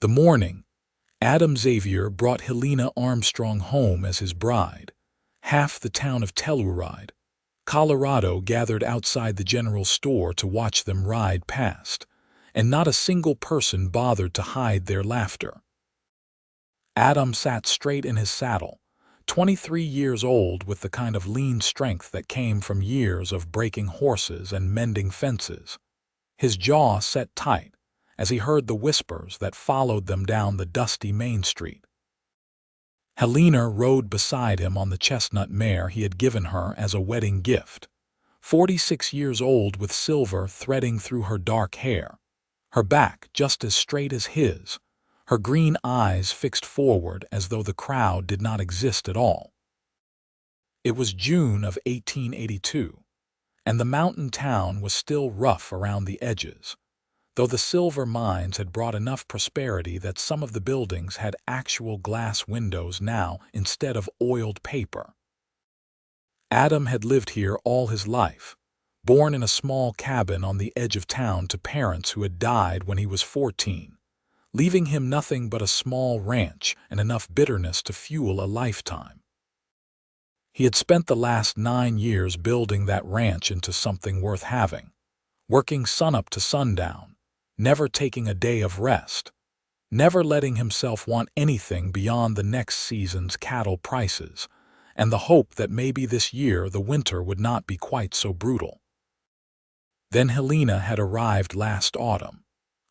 The morning, Xavier brought Helena Armstrong home as his bride. Half the town of Telluride, Colorado gathered outside the general store to watch them ride past, and not a single person bothered to hide their laughter. Adam sat straight in his saddle, 23 years old, with the kind of lean strength that came from years of breaking horses and mending fences. His jaw set tight as he heard the whispers that followed them down the dusty main street. Helena rode beside him on the chestnut mare he had given her as a wedding gift, 46 years old, with silver threading through her dark hair, her back just as straight as his, her green eyes fixed forward as though the crowd did not exist at all. It was June of 1882, and the mountain town was still rough around the edges, though the silver mines had brought enough prosperity that some of the buildings had actual glass windows now instead of oiled paper. Adam had lived here all his life, born in a small cabin on the edge of town to parents who had died when he was 14, leaving him nothing but a small ranch and enough bitterness to fuel a lifetime. He had spent the last 9 years building that ranch into something worth having, working sunup to sundown, never taking a day of rest, never letting himself want anything beyond the next season's cattle prices, and the hope that maybe this year the winter would not be quite so brutal. Then Helena had arrived last autumn,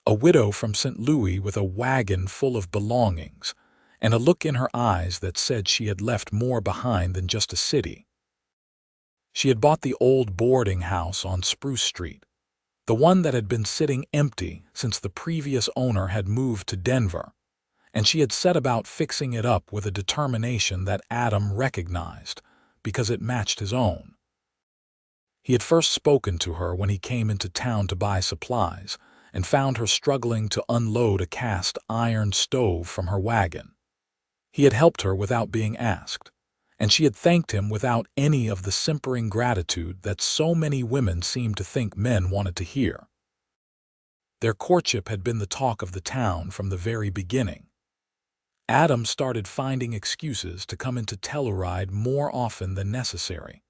a widow from St. Louis with a wagon full of belongings, and a look in her eyes that said she had left more behind than just a city. She had bought the old boarding house on Spruce Street, the one that had been sitting empty since the previous owner had moved to Denver, and she had set about fixing it up with a determination that Adam recognized because it matched his own. He had first spoken to her when he came into town to buy supplies and found her struggling to unload a cast iron stove from her wagon. He had helped her without being asked, and she had thanked him without any of the simpering gratitude that so many women seemed to think men wanted to hear. Their courtship had been the talk of the town from the very beginning. Adam started finding excuses to come into Telluride more often than necessary,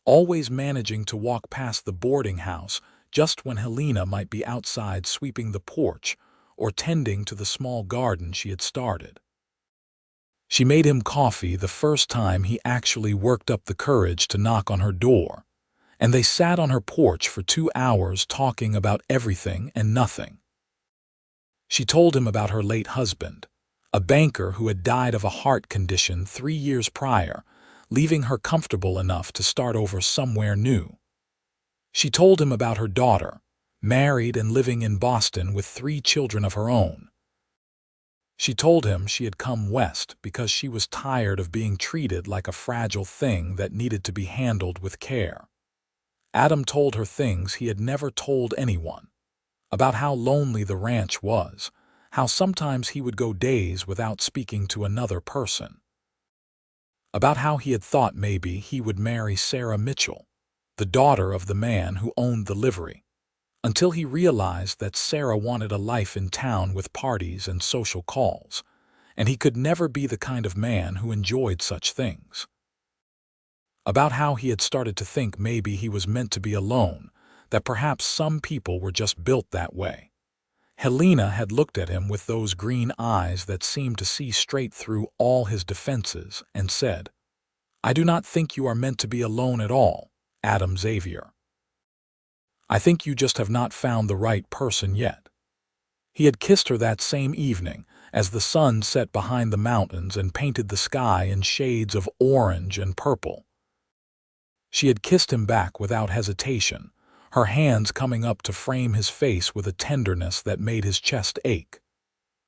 always managing to walk past the boarding house just when Helena might be outside sweeping the porch or tending to the small garden she had started. She made him coffee the first time he actually worked up the courage to knock on her door, and they sat on her porch for 2 hours talking about everything and nothing. She told him about her late husband, a banker who had died of a heart condition 3 years prior, leaving her comfortable enough to start over somewhere new. She told him about her daughter, married and living in Boston with 3 children of her own. She told him she had come west because she was tired of being treated like a fragile thing that needed to be handled with care. Adam told her things he had never told anyone, about how lonely the ranch was, how sometimes he would go days without speaking to another person, about how he had thought maybe he would marry Sarah Mitchell, the daughter of the man who owned the livery, until he realized that Sarah wanted a life in town with parties and social calls, and he could never be the kind of man who enjoyed such things. About how he had started to think maybe he was meant to be alone, that perhaps some people were just built that way. Helena had looked at him with those green eyes that seemed to see straight through all his defenses and said, "I do not think you are meant to be alone at all, Xavier. I think you just have not found the right person yet." He had kissed her that same evening as the sun set behind the mountains and painted the sky in shades of orange and purple. She had kissed him back without hesitation, her hands coming up to frame his face with a tenderness that made his chest ache.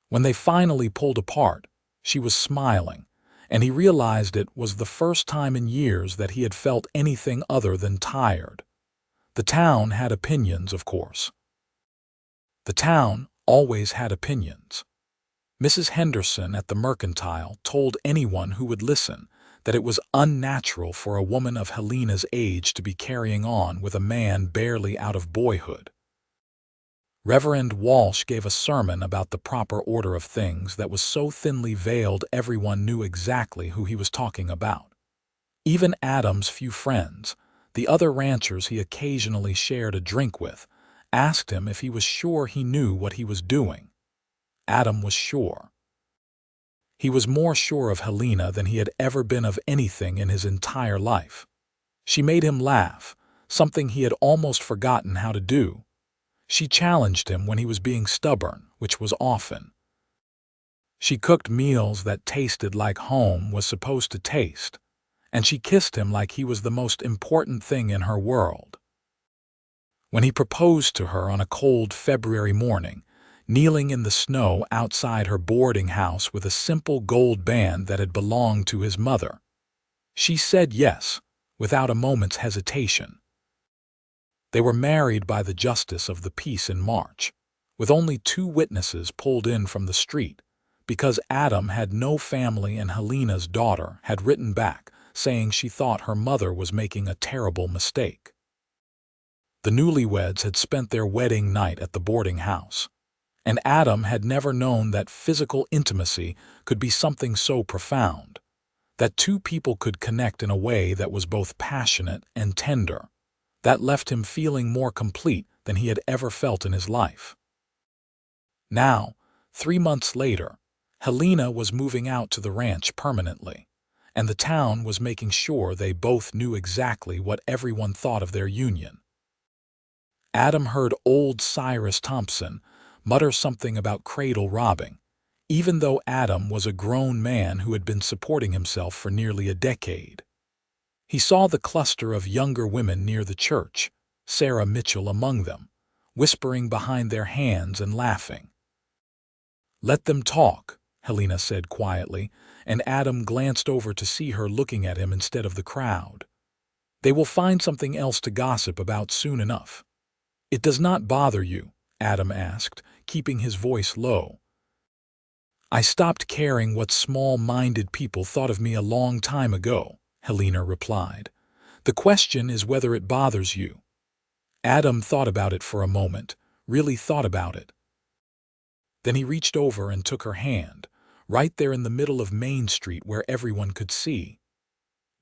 When they finally pulled apart, she was smiling, and he realized it was the first time in years that he had felt anything other than tired. The town had opinions, of course. The town always had opinions. Mrs. Henderson at the Mercantile told anyone who would listen that it was unnatural for a woman of Helena's age to be carrying on with a man barely out of boyhood. Reverend Walsh gave a sermon about the proper order of things that was so thinly veiled everyone knew exactly who he was talking about. Even Adam's few friends, the other ranchers he occasionally shared a drink with, asked him if he was sure he knew what he was doing. Adam was sure. He was more sure of Helena than he had ever been of anything in his entire life. She made him laugh, something he had almost forgotten how to do. She challenged him when he was being stubborn, which was often. She cooked meals that tasted like home was supposed to taste, and she kissed him like he was the most important thing in her world. When he proposed to her on a cold February morning, kneeling in the snow outside her boarding house with a simple gold band that had belonged to his mother, she said yes, without a moment's hesitation. They were married by the justice of the peace in March, with only 2 witnesses pulled in from the street, because Adam had no family and Helena's daughter had written back saying she thought her mother was making a terrible mistake. The newlyweds had spent their wedding night at the boarding house, and Adam had never known that physical intimacy could be something so profound, that 2 people could connect in a way that was both passionate and tender, that left him feeling more complete than he had ever felt in his life. Now, 3 months later, Helena was moving out to the ranch permanently, and the town was making sure they both knew exactly what everyone thought of their union. Adam heard old Cyrus Thompson mutter something about cradle robbing, even though Adam was a grown man who had been supporting himself for nearly a decade. He saw the cluster of younger women near the church, Sarah Mitchell among them, whispering behind their hands and laughing. "Let them talk," Helena said quietly, and Adam glanced over to see her looking at him instead of the crowd. "They will find something else to gossip about soon enough." "It does not bother you?" Adam asked, keeping his voice low. "I stopped caring what small-minded people thought of me a long time ago," Helena replied. "The question is whether it bothers you." Adam thought about it for a moment, really thought about it. Then he reached over and took her hand, right there in the middle of Main Street where everyone could see.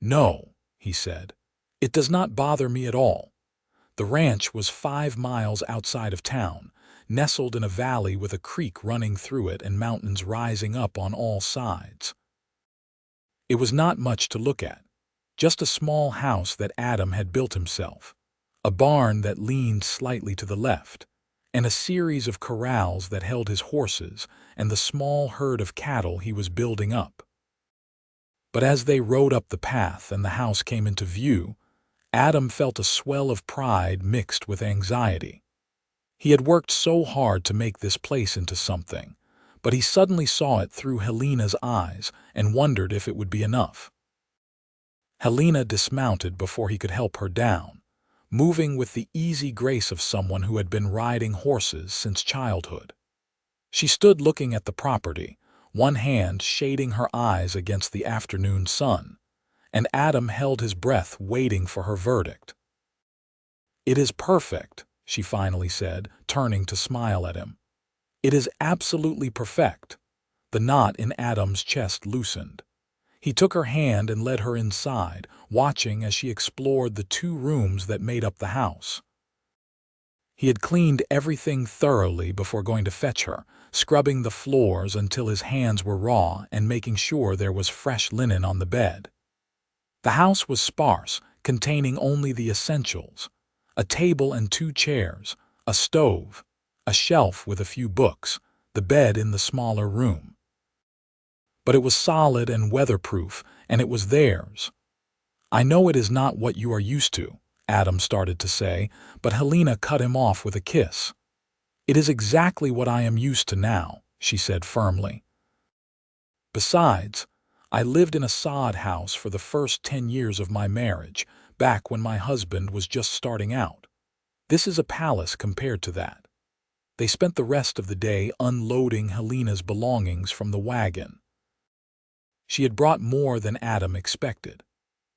"No," he said, "it does not bother me at all." The ranch was 5 miles outside of town, nestled in a valley with a creek running through it and mountains rising up on all sides. It was not much to look at, just a small house that Adam had built himself, a barn that leaned slightly to the left, and a series of corrals that held his horses and the small herd of cattle he was building up. But as they rode up the path and the house came into view, Adam felt a swell of pride mixed with anxiety. He had worked so hard to make this place into something, but he suddenly saw it through Helena's eyes and wondered if it would be enough. Helena dismounted before he could help her down, moving with the easy grace of someone who had been riding horses since childhood. She stood looking at the property, one hand shading her eyes against the afternoon sun, and Adam held his breath waiting for her verdict. "It is perfect," she finally said, turning to smile at him. "It is absolutely perfect." The knot in Adam's chest loosened. He took her hand and led her inside, watching as she explored the 2 rooms that made up the house. He had cleaned everything thoroughly before going to fetch her, scrubbing the floors until his hands were raw and making sure there was fresh linen on the bed. The house was sparse, containing only the essentials: a table and 2 chairs, a stove, a shelf with a few books, the bed in the smaller room. But it was solid and weatherproof, and it was theirs. "I know it is not what you are used to," Adam started to say, but Helena cut him off with a kiss. "It is exactly what I am used to now," she said firmly. "Besides, I lived in a sod house for the first 10 years of my marriage, back when my husband was just starting out. This is a palace compared to that." They spent the rest of the day unloading Helena's belongings from the wagon. She had brought more than Adam expected.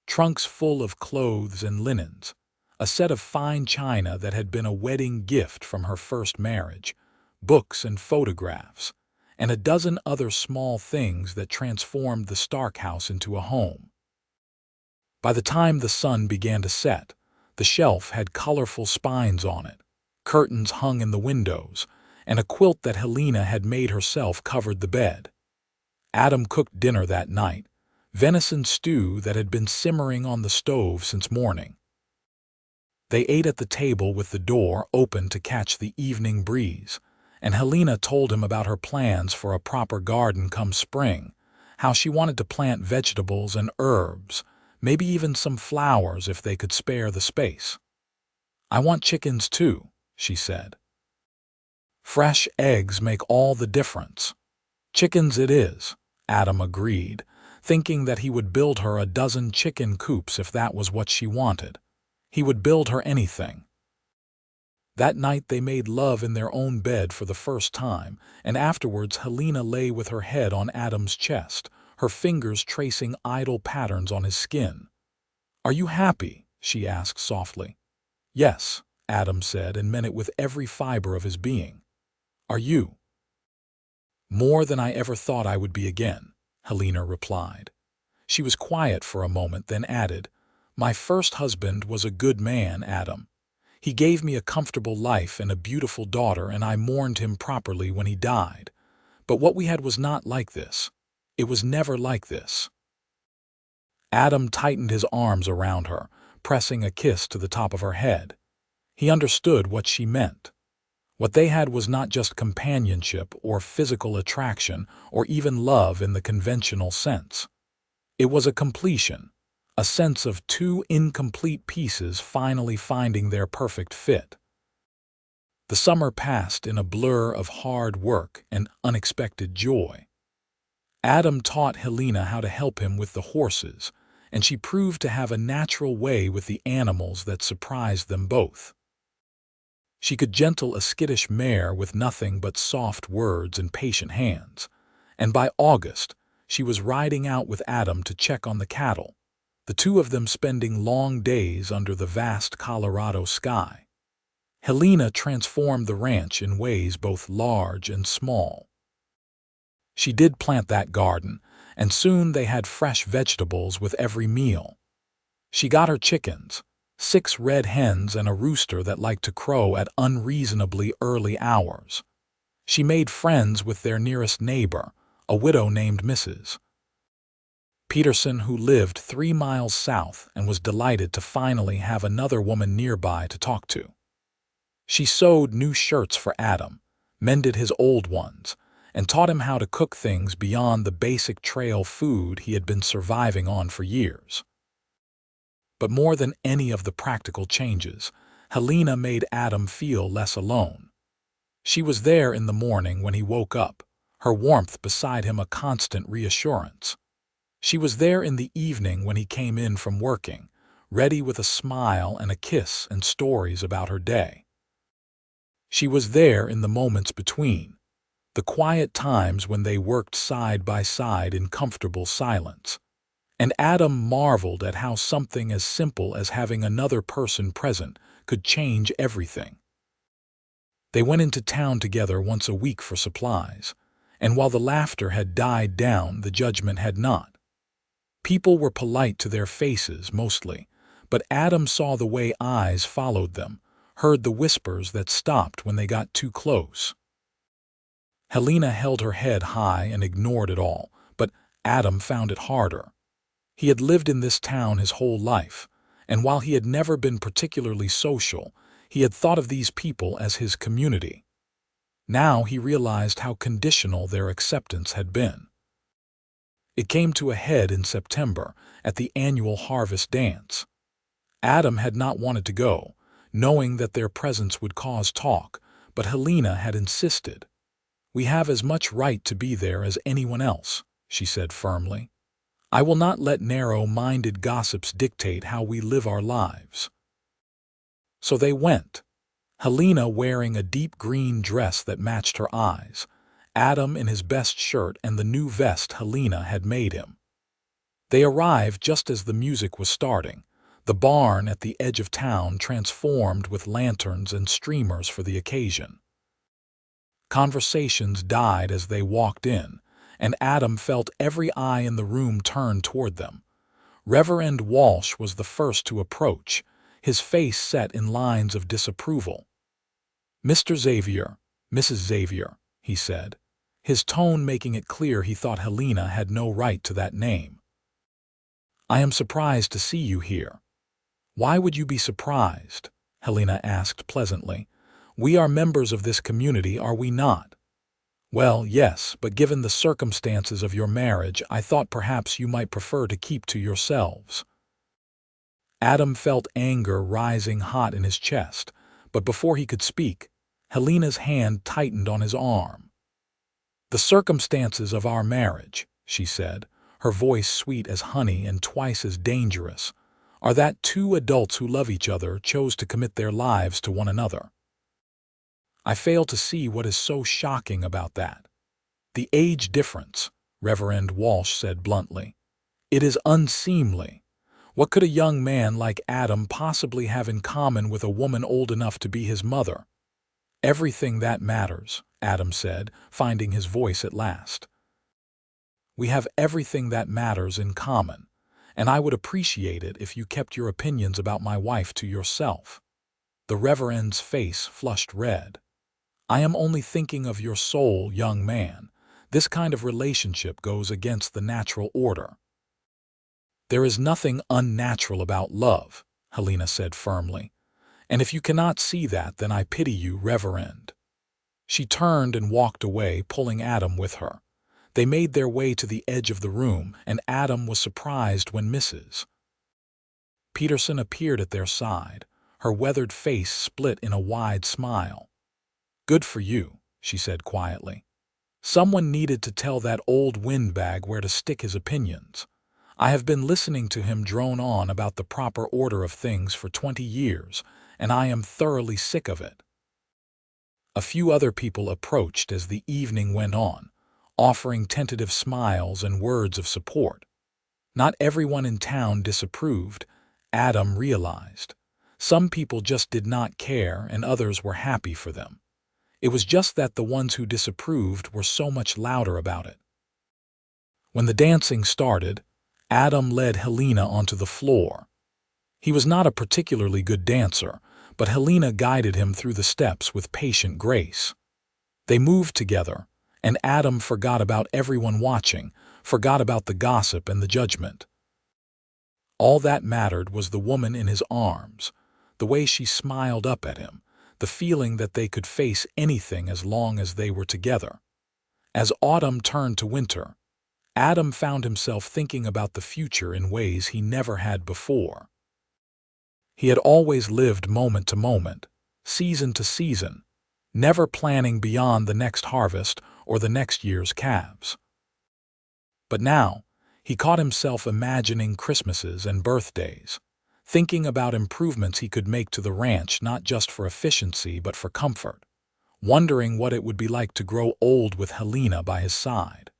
Trunks full of clothes and linens, a set of fine china that had been a wedding gift from her first marriage, books and photographs, and a dozen other small things that transformed the Stark house into a home. By the time the sun began to set, the shelf had colorful spines on it, curtains hung in the windows, and a quilt that Helena had made herself covered the bed. Adam cooked dinner that night, venison stew that had been simmering on the stove since morning. They ate at the table with the door open to catch the evening breeze, and Helena told him about her plans for a proper garden come spring, how she wanted to plant vegetables and herbs, maybe even some flowers if they could spare the space. "I want chickens too," she said. "Fresh eggs make all the difference." "Chickens it is," Adam agreed, thinking that he would build her a dozen chicken coops if that was what she wanted. He would build her anything. That night they made love in their own bed for the first time, and afterwards Helena lay with her head on Adam's chest, her fingers tracing idle patterns on his skin. "Are you happy?" she asked softly. "Yes," Adam said, and meant it with every fiber of his being. "Are you?" "More than I ever thought I would be again," Helena replied. She was quiet for a moment, then added, "My first husband was a good man, Adam. He gave me a comfortable life and a beautiful daughter, and I mourned him properly when he died. But what we had was not like this. It was never like this." Adam tightened his arms around her, pressing a kiss to the top of her head. He understood what she meant. What they had was not just companionship or physical attraction or even love in the conventional sense. It was a completion, a sense of two incomplete pieces finally finding their perfect fit. The summer passed in a blur of hard work and unexpected joy. Adam taught Helena how to help him with the horses, and she proved to have a natural way with the animals that surprised them both. She could gentle a skittish mare with nothing but soft words and patient hands, and by August she was riding out with Adam to check on the cattle, the two of them spending long days under the vast Colorado sky. Helena transformed the ranch in ways both large and small. She did plant that garden, and soon they had fresh vegetables with every meal. She got her chickens, 6 red hens and a rooster that liked to crow at unreasonably early hours. She made friends with their nearest neighbor, a widow named Mrs. Peterson, who lived 3 miles south and was delighted to finally have another woman nearby to talk to. She sewed new shirts for Adam, mended his old ones, and taught him how to cook things beyond the basic trail food he had been surviving on for years. But more than any of the practical changes, Helena made Adam feel less alone. She was there in the morning when he woke up, her warmth beside him a constant reassurance. She was there in the evening when he came in from working, ready with a smile and a kiss and stories about her day. She was there in the moments between, the quiet times when they worked side by side in comfortable silence. And Adam marveled at how something as simple as having another person present could change everything. They went into town together once a week for supplies, and while the laughter had died down, the judgment had not. People were polite to their faces mostly, but Adam saw the way eyes followed them, heard the whispers that stopped when they got too close. Helena held her head high and ignored it all, but Adam found it harder. He had lived in this town his whole life, and while he had never been particularly social, he had thought of these people as his community. Now he realized how conditional their acceptance had been. It came to a head in September at the annual harvest dance. Adam had not wanted to go, knowing that their presence would cause talk, but Helena had insisted. "We have as much right to be there as anyone else," she said firmly. "I will not let narrow-minded gossips dictate how we live our lives." So they went, Helena wearing a deep green dress that matched her eyes, Adam in his best shirt and the new vest Helena had made him. They arrived just as the music was starting, The barn at the edge of town transformed with lanterns and streamers for the occasion. Conversations died as they walked in, and Adam felt every eye in the room turn toward them. Reverend Walsh was the first to approach, his face set in lines of disapproval. "Mr. Xavier, Mrs. Xavier," he said, his tone making it clear he thought Helena had no right to that name. "I am surprised to see you here." "Why would you be surprised?" Helena asked pleasantly. "We are members of this community, are we not?" "Well, yes, but given the circumstances of your marriage, I thought perhaps you might prefer to keep to yourselves." Adam felt anger rising hot in his chest, but before he could speak, Helena's hand tightened on his arm. "The circumstances of our marriage," she said, her voice sweet as honey and twice as dangerous, "are that two adults who love each other chose to commit their lives to one another." "I fail to see what is so shocking about that." "The age difference," Reverend Walsh said bluntly. "It is unseemly. What could a young man like Adam possibly have in common with a woman old enough to be his mother?" "Everything that matters," Adam said, finding his voice at last. "We have everything that matters in common, and I would appreciate it if you kept your opinions about my wife to yourself." The Reverend's face flushed red. "I am only thinking of your soul, young man. This kind of relationship goes against the natural order." "There is nothing unnatural about love," Helena said firmly. "And if you cannot see that, then I pity you, Reverend." She turned and walked away, pulling Adam with her. They made their way to the edge of the room, and Adam was surprised when Mrs. Peterson appeared at their side, her weathered face split in a wide smile. "Good for you," she said quietly. "Someone needed to tell that old windbag where to stick his opinions. I have been listening to him drone on about the proper order of things for 20 years, and I am thoroughly sick of it." A few other people approached as the evening went on, offering tentative smiles and words of support. Not everyone in town disapproved, Adam realized. Some people just did not care, and others were happy for them. It was just that the ones who disapproved were so much louder about it. When the dancing started, Adam led Helena onto the floor. He was not a particularly good dancer, but Helena guided him through the steps with patient grace. They moved together, and Adam forgot about everyone watching, forgot about the gossip and the judgment. All that mattered was the woman in his arms, the way she smiled up at him, the feeling that they could face anything as long as they were together. As autumn turned to winter, Adam found himself thinking about the future in ways he never had before. He had always lived moment to moment, season to season, never planning beyond the next harvest or the next year's calves. But now, he caught himself imagining Christmases and birthdays, thinking about improvements he could make to the ranch not just for efficiency but for comfort, wondering what it would be like to grow old with Helena by his side.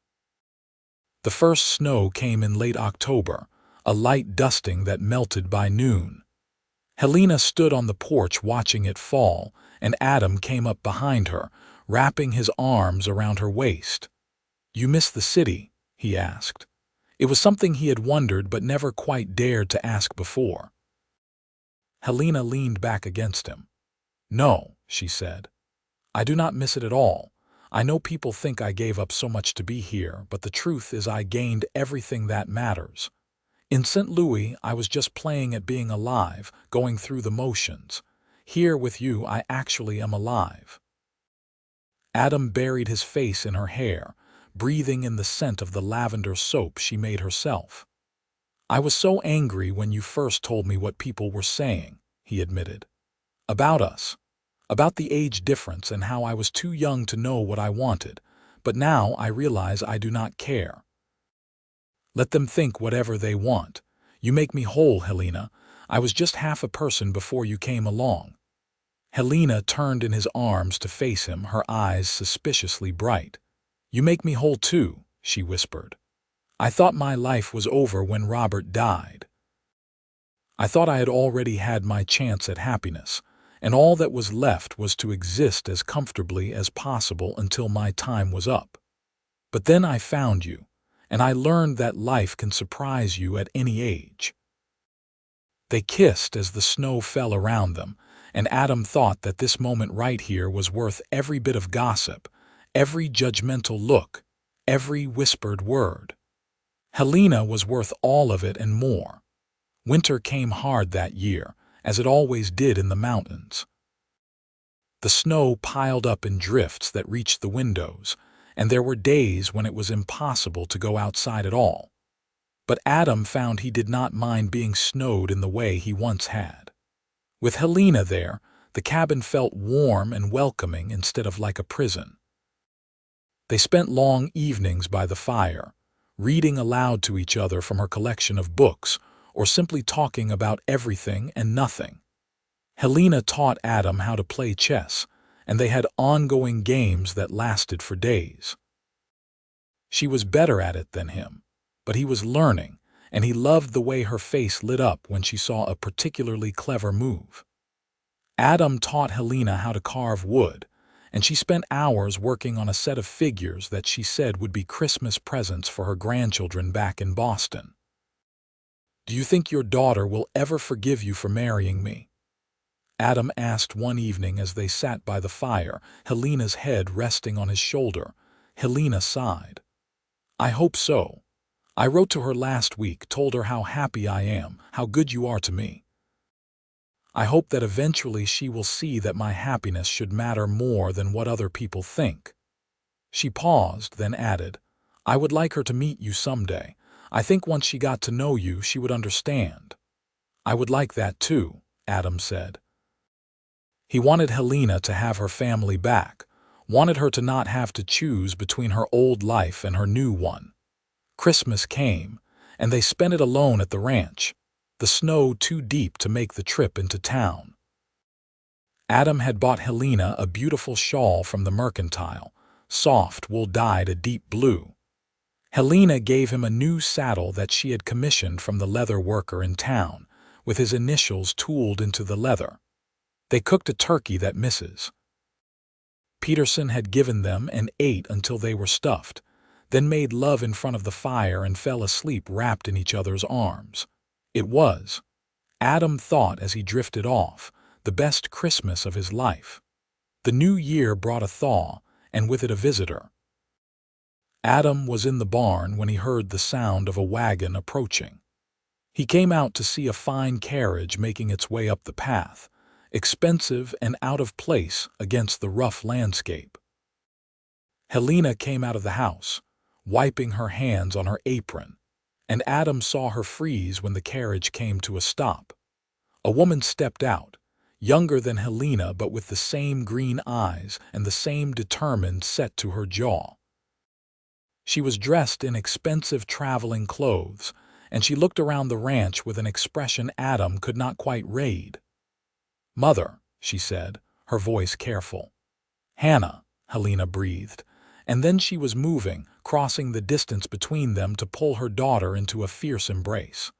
The first snow came in late October, a light dusting that melted by noon. Helena stood on the porch watching it fall, and Adam came up behind her, wrapping his arms around her waist. "You miss the city?" he asked. It was something he had wondered but never quite dared to ask before. Helena leaned back against him. "No," she said. "I do not miss it at all. I know people think I gave up so much to be here, but the truth is I gained everything that matters. In St. Louis, I was just playing at being alive, going through the motions. Here with you, I actually am alive." Adam buried his face in her hair, breathing in the scent of the lavender soap she made herself. "I was so angry when you first told me what people were saying," he admitted. "About us. About the age difference and how I was too young to know what I wanted, but now I realize I do not care. Let them think whatever they want. You make me whole, Helena. I was just half a person before you came along." Helena turned in his arms to face him, her eyes suspiciously bright. "You make me whole too," she whispered. "I thought my life was over when Robert died." I thought I had already had my chance at happiness, and all that was left was to exist as comfortably as possible until my time was up. But then I found you, and I learned that life can surprise you at any age." They kissed as the snow fell around them, and Adam thought that this moment right here was worth every bit of gossip, every judgmental look, every whispered word. Helena was worth all of it and more. Winter came hard that year, as it always did in the mountains. The snow piled up in drifts that reached the windows, and there were days when it was impossible to go outside at all. But Adam found he did not mind being snowed in the way he once had. With Helena there, the cabin felt warm and welcoming instead of like a prison. They spent long evenings by the fire, reading aloud to each other from her collection of books, or simply talking about everything and nothing. Helena taught Adam how to play chess, and they had ongoing games that lasted for days. She was better at it than him, but he was learning, and he loved the way her face lit up when she saw a particularly clever move. Adam taught Helena how to carve wood, and she spent hours working on a set of figures that she said would be Christmas presents for her grandchildren back in Boston. "Do you think your daughter will ever forgive you for marrying me?" Adam asked one evening as they sat by the fire, Helena's head resting on his shoulder. Helena sighed. "I hope so. I wrote to her last week, told her how happy I am, how good you are to me. I hope that eventually she will see that my happiness should matter more than what other people think." She paused, then added, "I would like her to meet you someday. I think once she got to know you, she would understand." "I would like that too," Adam said. He wanted Helena to have her family back, wanted her to not have to choose between her old life and her new one. Christmas came, and they spent it alone at the ranch, the snow too deep to make the trip into town. Adam had bought Helena a beautiful shawl from the mercantile, soft wool dyed a deep blue. Helena gave him a new saddle that she had commissioned from the leather worker in town, with his initials tooled into the leather. They cooked a turkey that Mrs. Peterson had given them and ate until they were stuffed, then made love in front of the fire and fell asleep wrapped in each other's arms. It was, Adam thought as he drifted off, the best Christmas of his life. The new year brought a thaw, and with it a visitor. Adam was in the barn when he heard the sound of a wagon approaching. He came out to see a fine carriage making its way up the path, expensive and out of place against the rough landscape. Helena came out of the house, wiping her hands on her apron, and Adam saw her freeze when the carriage came to a stop. A woman stepped out, younger than Helena but with the same green eyes and the same determined set to her jaw. She was dressed in expensive traveling clothes, and she looked around the ranch with an expression Adam could not quite read. "Mother," she said, her voice careful. "Hannah," Helena breathed, and then she was moving, crossing the distance between them to pull her daughter into a fierce embrace.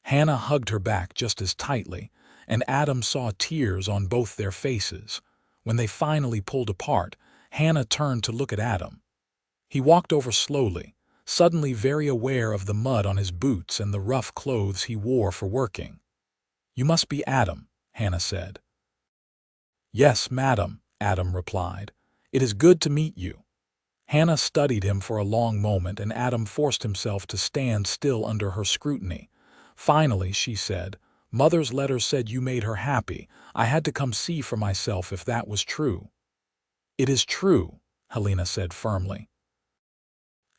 Hannah hugged her back just as tightly, and Adam saw tears on both their faces. When they finally pulled apart, Hannah turned to look at Adam. He walked over slowly, suddenly very aware of the mud on his boots and the rough clothes he wore for working. "You must be Adam," Hannah said. "Yes, madam," Adam replied. "It is good to meet you." Hannah studied him for a long moment, and Adam forced himself to stand still under her scrutiny. Finally, she said, "Mother's letter said you made her happy. I had to come see for myself if that was true." "It is true," Helena said firmly.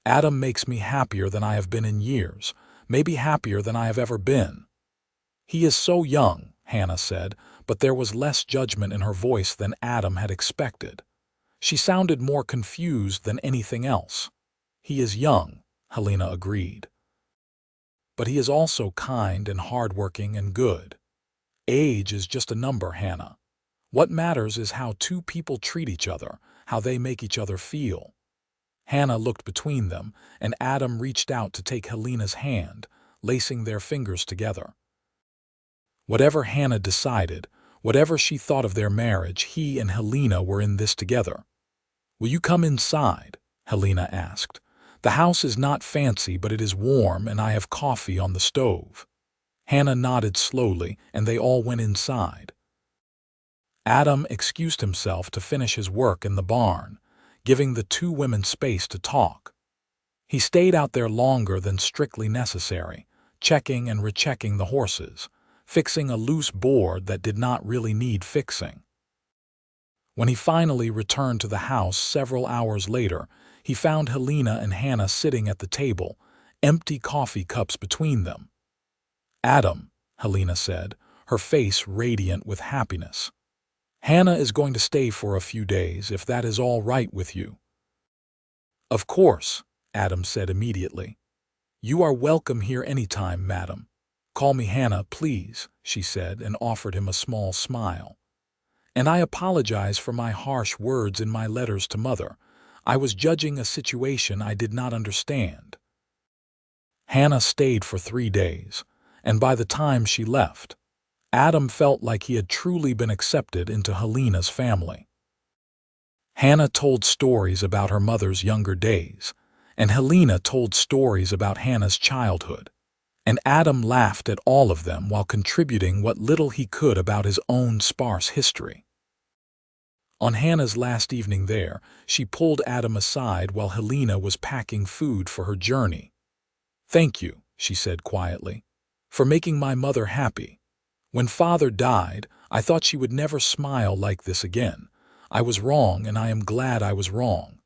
"Adam makes me happier than I have been in years, maybe happier than I have ever been." "He is so young," Hannah said, but there was less judgment in her voice than Adam had expected. She sounded more confused than anything else. "He is young," Helena agreed. "But he is also kind and hardworking and good. Age is just a number, Hannah. What matters is how two people treat each other, how they make each other feel." Hannah looked between them, and Adam reached out to take Helena's hand, lacing their fingers together. Whatever Hannah decided, whatever she thought of their marriage, he and Helena were in this together. "Will you come inside?" Helena asked. "The house is not fancy, but it is warm, and I have coffee on the stove." Hannah nodded slowly, and they all went inside. Adam excused himself to finish his work in the barn, giving the two women space to talk. He stayed out there longer than strictly necessary, checking and rechecking the horses, fixing a loose board that did not really need fixing. When he finally returned to the house several hours later, he found Helena and Hannah sitting at the table, empty coffee cups between them. "Adam," Helena said, her face radiant with happiness. "Hannah is going to stay for a few days, if that is all right with you." "Of course," Adam said immediately. "You are welcome here anytime, madam. Call me Hannah, please," she said, and offered him a small smile. "And I apologize for my harsh words in my letters to Mother. I was judging a situation I did not understand." Hannah stayed for 3 days, and by the time she left, Adam felt like he had truly been accepted into Helena's family. Hannah told stories about her mother's younger days, and Helena told stories about Hannah's childhood, and Adam laughed at all of them while contributing what little he could about his own sparse history. On Hannah's last evening there, she pulled Adam aside while Helena was packing food for her journey. "Thank you," she said quietly, "for making my mother happy. When Father died, I thought she would never smile like this again. I was wrong, and I am glad I was wrong."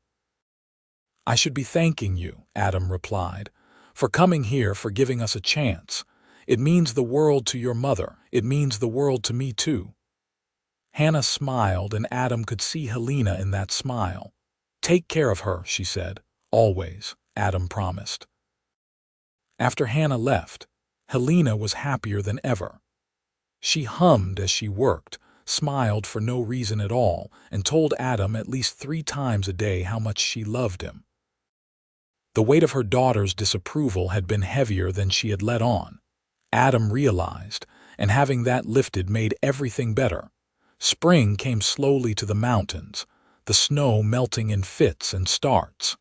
"I should be thanking you," Adam replied, "for coming here, for giving us a chance. It means the world to your mother. It means the world to me too." Hannah smiled, and Adam could see Helena in that smile. "Take care of her," she said. "Always," Adam promised. After Hannah left, Helena was happier than ever. She hummed as she worked, smiled for no reason at all, and told Adam at least 3 times a day how much she loved him. The weight of her daughter's disapproval had been heavier than she had let on, Adam realized, and having that lifted made everything better. Spring came slowly to the mountains, the snow melting in fits and starts.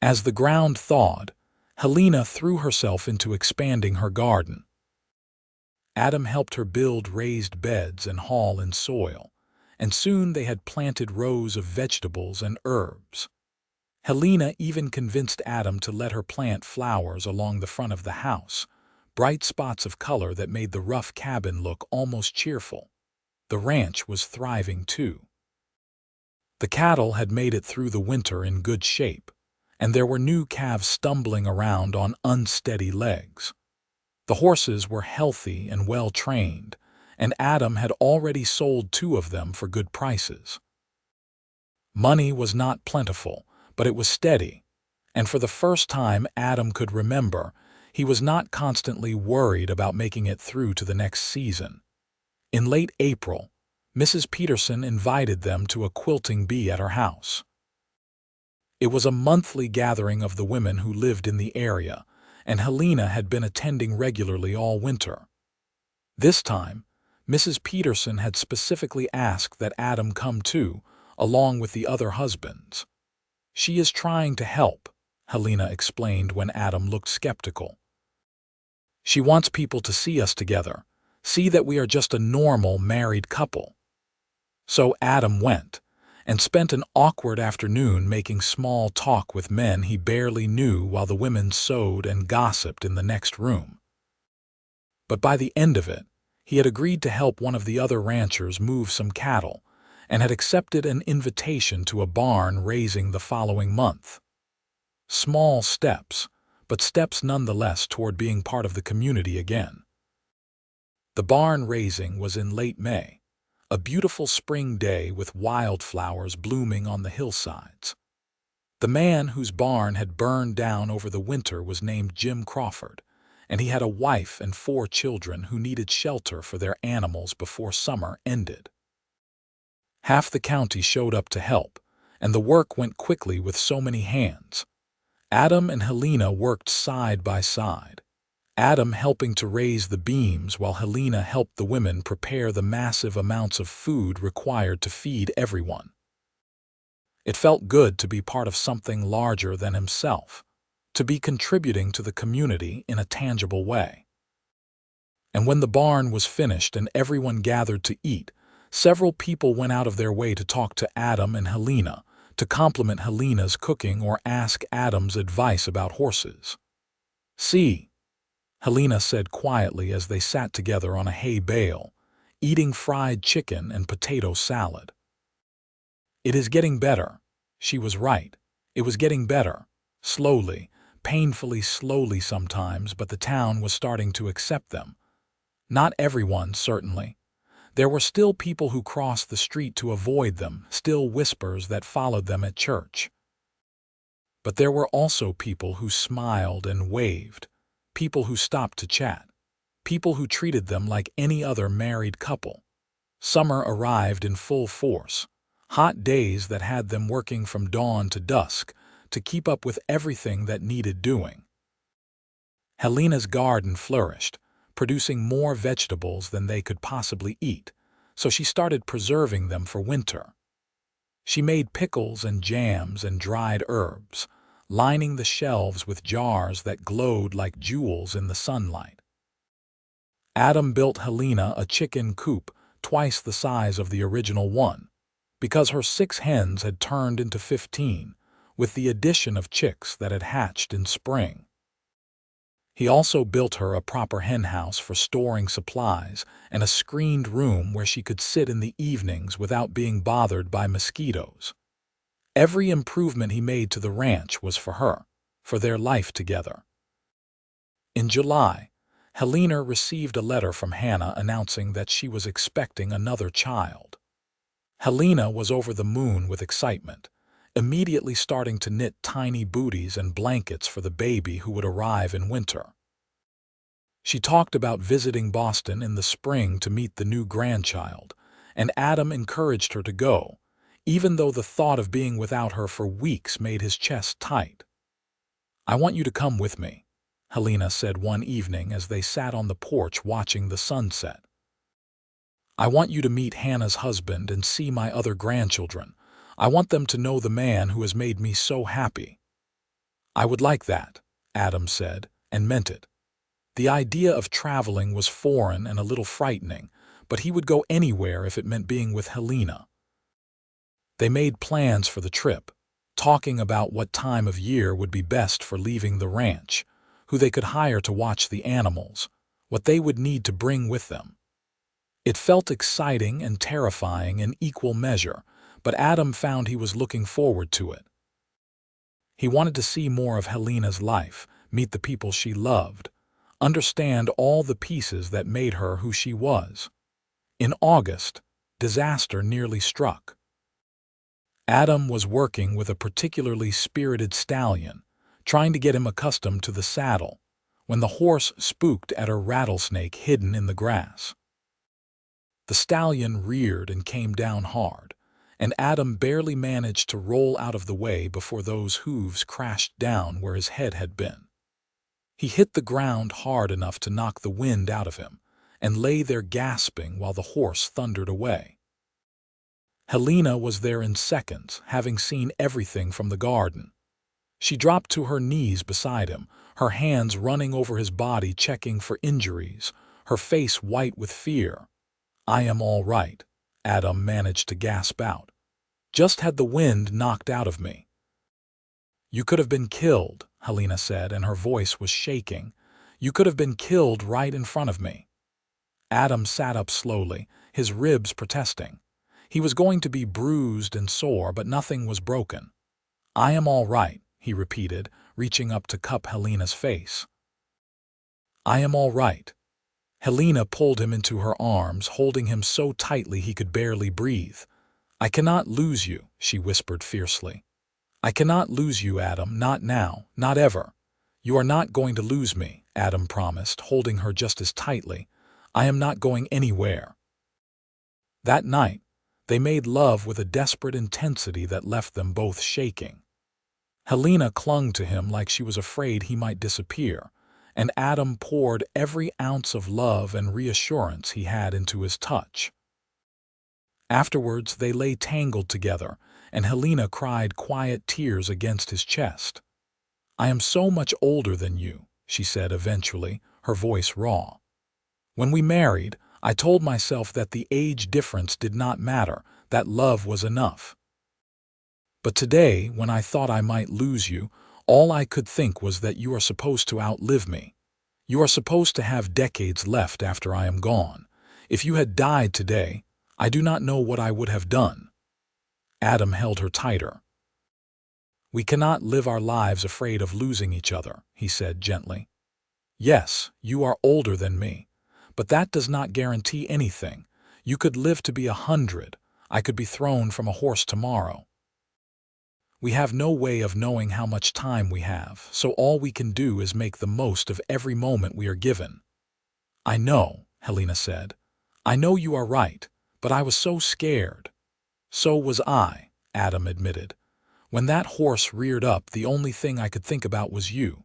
As the ground thawed, Helena threw herself into expanding her garden. Adam helped her build raised beds and haul in soil, and soon they had planted rows of vegetables and herbs. Helena even convinced Adam to let her plant flowers along the front of the house, bright spots of color that made the rough cabin look almost cheerful. The ranch was thriving too. The cattle had made it through the winter in good shape, and there were new calves stumbling around on unsteady legs. The horses were healthy and well-trained, and Adam had already sold 2 of them for good prices. Money was not plentiful, but it was steady, and for the first time Adam could remember, he was not constantly worried about making it through to the next season. In late April, Mrs. Peterson invited them to a quilting bee at her house. It was a monthly gathering of the women who lived in the area, and Helena had been attending regularly all winter. This time, Mrs. Peterson had specifically asked that Adam come too, along with the other husbands. "She is trying to help," Helena explained when Adam looked skeptical. "She wants people to see us together, see that we are just a normal married couple." So Adam went, and spent an awkward afternoon making small talk with men he barely knew while the women sewed and gossiped in the next room. But by the end of it, he had agreed to help one of the other ranchers move some cattle, and had accepted an invitation to a barn raising the following month. Small steps, but steps nonetheless toward being part of the community again. The barn raising was in late May, a beautiful spring day with wildflowers blooming on the hillsides. The man whose barn had burned down over the winter was named Jim Crawford, and he had a wife and 4 children who needed shelter for their animals before summer ended. Half the county showed up to help, and the work went quickly with so many hands. Adam and Helena worked side by side. Adam helping to raise the beams while Helena helped the women prepare the massive amounts of food required to feed everyone. It felt good to be part of something larger than himself, to be contributing to the community in a tangible way. And when the barn was finished and everyone gathered to eat, several people went out of their way to talk to Adam and Helena, to compliment Helena's cooking or ask Adam's advice about horses. "See," Helena said quietly as they sat together on a hay bale, eating fried chicken and potato salad. "It is getting better." She was right. It was getting better. Slowly, painfully slowly sometimes, but the town was starting to accept them. Not everyone, certainly. There were still people who crossed the street to avoid them, still whispers that followed them at church. But there were also people who smiled and waved, people who stopped to chat, people who treated them like any other married couple. Summer arrived in full force, hot days that had them working from dawn to dusk to keep up with everything that needed doing. Helena's garden flourished, producing more vegetables than they could possibly eat, so she started preserving them for winter. She made pickles and jams and dried herbs, lining the shelves with jars that glowed like jewels in the sunlight. Adam built Helena a chicken coop twice the size of the original one, because her 6 hens had turned into 15, with the addition of chicks that had hatched in spring. He also built her a proper henhouse for storing supplies and a screened room where she could sit in the evenings without being bothered by mosquitoes. Every improvement he made to the ranch was for her, for their life together. In July, Helena received a letter from Hannah announcing that she was expecting another child. Helena was over the moon with excitement, immediately starting to knit tiny booties and blankets for the baby who would arrive in winter. She talked about visiting Boston in the spring to meet the new grandchild, and Adam encouraged her to go, even though the thought of being without her for weeks made his chest tight. "I want you to come with me," Helena said one evening as they sat on the porch watching the sunset. "I want you to meet Hannah's husband and see my other grandchildren. I want them to know the man who has made me so happy." "I would like that," Adam said, and meant it. The idea of traveling was foreign and a little frightening, but he would go anywhere if it meant being with Helena. They made plans for the trip, talking about what time of year would be best for leaving the ranch, who they could hire to watch the animals, what they would need to bring with them. It felt exciting and terrifying in equal measure, but Adam found he was looking forward to it. He wanted to see more of Helena's life, meet the people she loved, understand all the pieces that made her who she was. In August, disaster nearly struck. Adam was working with a particularly spirited stallion, trying to get him accustomed to the saddle, when the horse spooked at a rattlesnake hidden in the grass. The stallion reared and came down hard, and Adam barely managed to roll out of the way before those hooves crashed down where his head had been. He hit the ground hard enough to knock the wind out of him, and lay there gasping while the horse thundered away. Helena was there in seconds, having seen everything from the garden. She dropped to her knees beside him, her hands running over his body checking for injuries, her face white with fear. "I am all right," Adam managed to gasp out. "Just had the wind knocked out of me." "You could have been killed," Helena said, and her voice was shaking. "You could have been killed right in front of me." Adam sat up slowly, his ribs protesting. He was going to be bruised and sore, but nothing was broken. "I am all right," he repeated, reaching up to cup Helena's face. "I am all right." Helena pulled him into her arms, holding him so tightly he could barely breathe. "I cannot lose you," she whispered fiercely. "I cannot lose you, Adam, not now, not ever." "You are not going to lose me," Adam promised, holding her just as tightly. "I am not going anywhere." That night, they made love with a desperate intensity that left them both shaking. Helena clung to him like she was afraid he might disappear, and Adam poured every ounce of love and reassurance he had into his touch. Afterwards, they lay tangled together, and Helena cried quiet tears against his chest. "I am so much older than you," she said eventually, her voice raw. "When we married, I told myself that the age difference did not matter, that love was enough. But today, when I thought I might lose you, all I could think was that you are supposed to outlive me. You are supposed to have decades left after I am gone. If you had died today, I do not know what I would have done." Adam held her tighter. "We cannot live our lives afraid of losing each other," he said gently. "Yes, you are older than me, but that does not guarantee anything. You could live to be 100. I could be thrown from a horse tomorrow. We have no way of knowing how much time we have, so all we can do is make the most of every moment we are given." "I know," Helena said. "I know you are right, but I was so scared." "So was I," Adam admitted. "When that horse reared up, the only thing I could think about was you.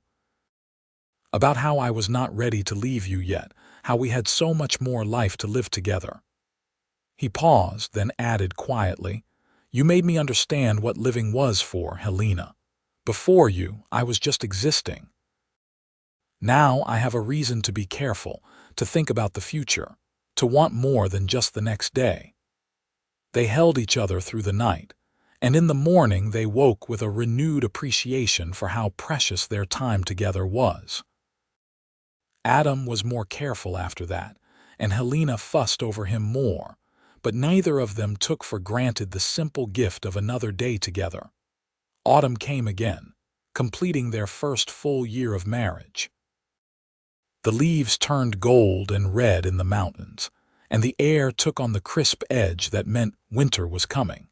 About how I was not ready to leave you yet, how we had so much more life to live together." He paused, then added quietly, "You made me understand what living was for, Helena. Before you, I was just existing. Now I have a reason to be careful, to think about the future, to want more than just the next day." They held each other through the night, and in the morning they woke with a renewed appreciation for how precious their time together was. Adam was more careful after that, and Helena fussed over him more, but neither of them took for granted the simple gift of another day together. Autumn came again, completing their first full year of marriage. The leaves turned gold and red in the mountains, and the air took on the crisp edge that meant winter was coming.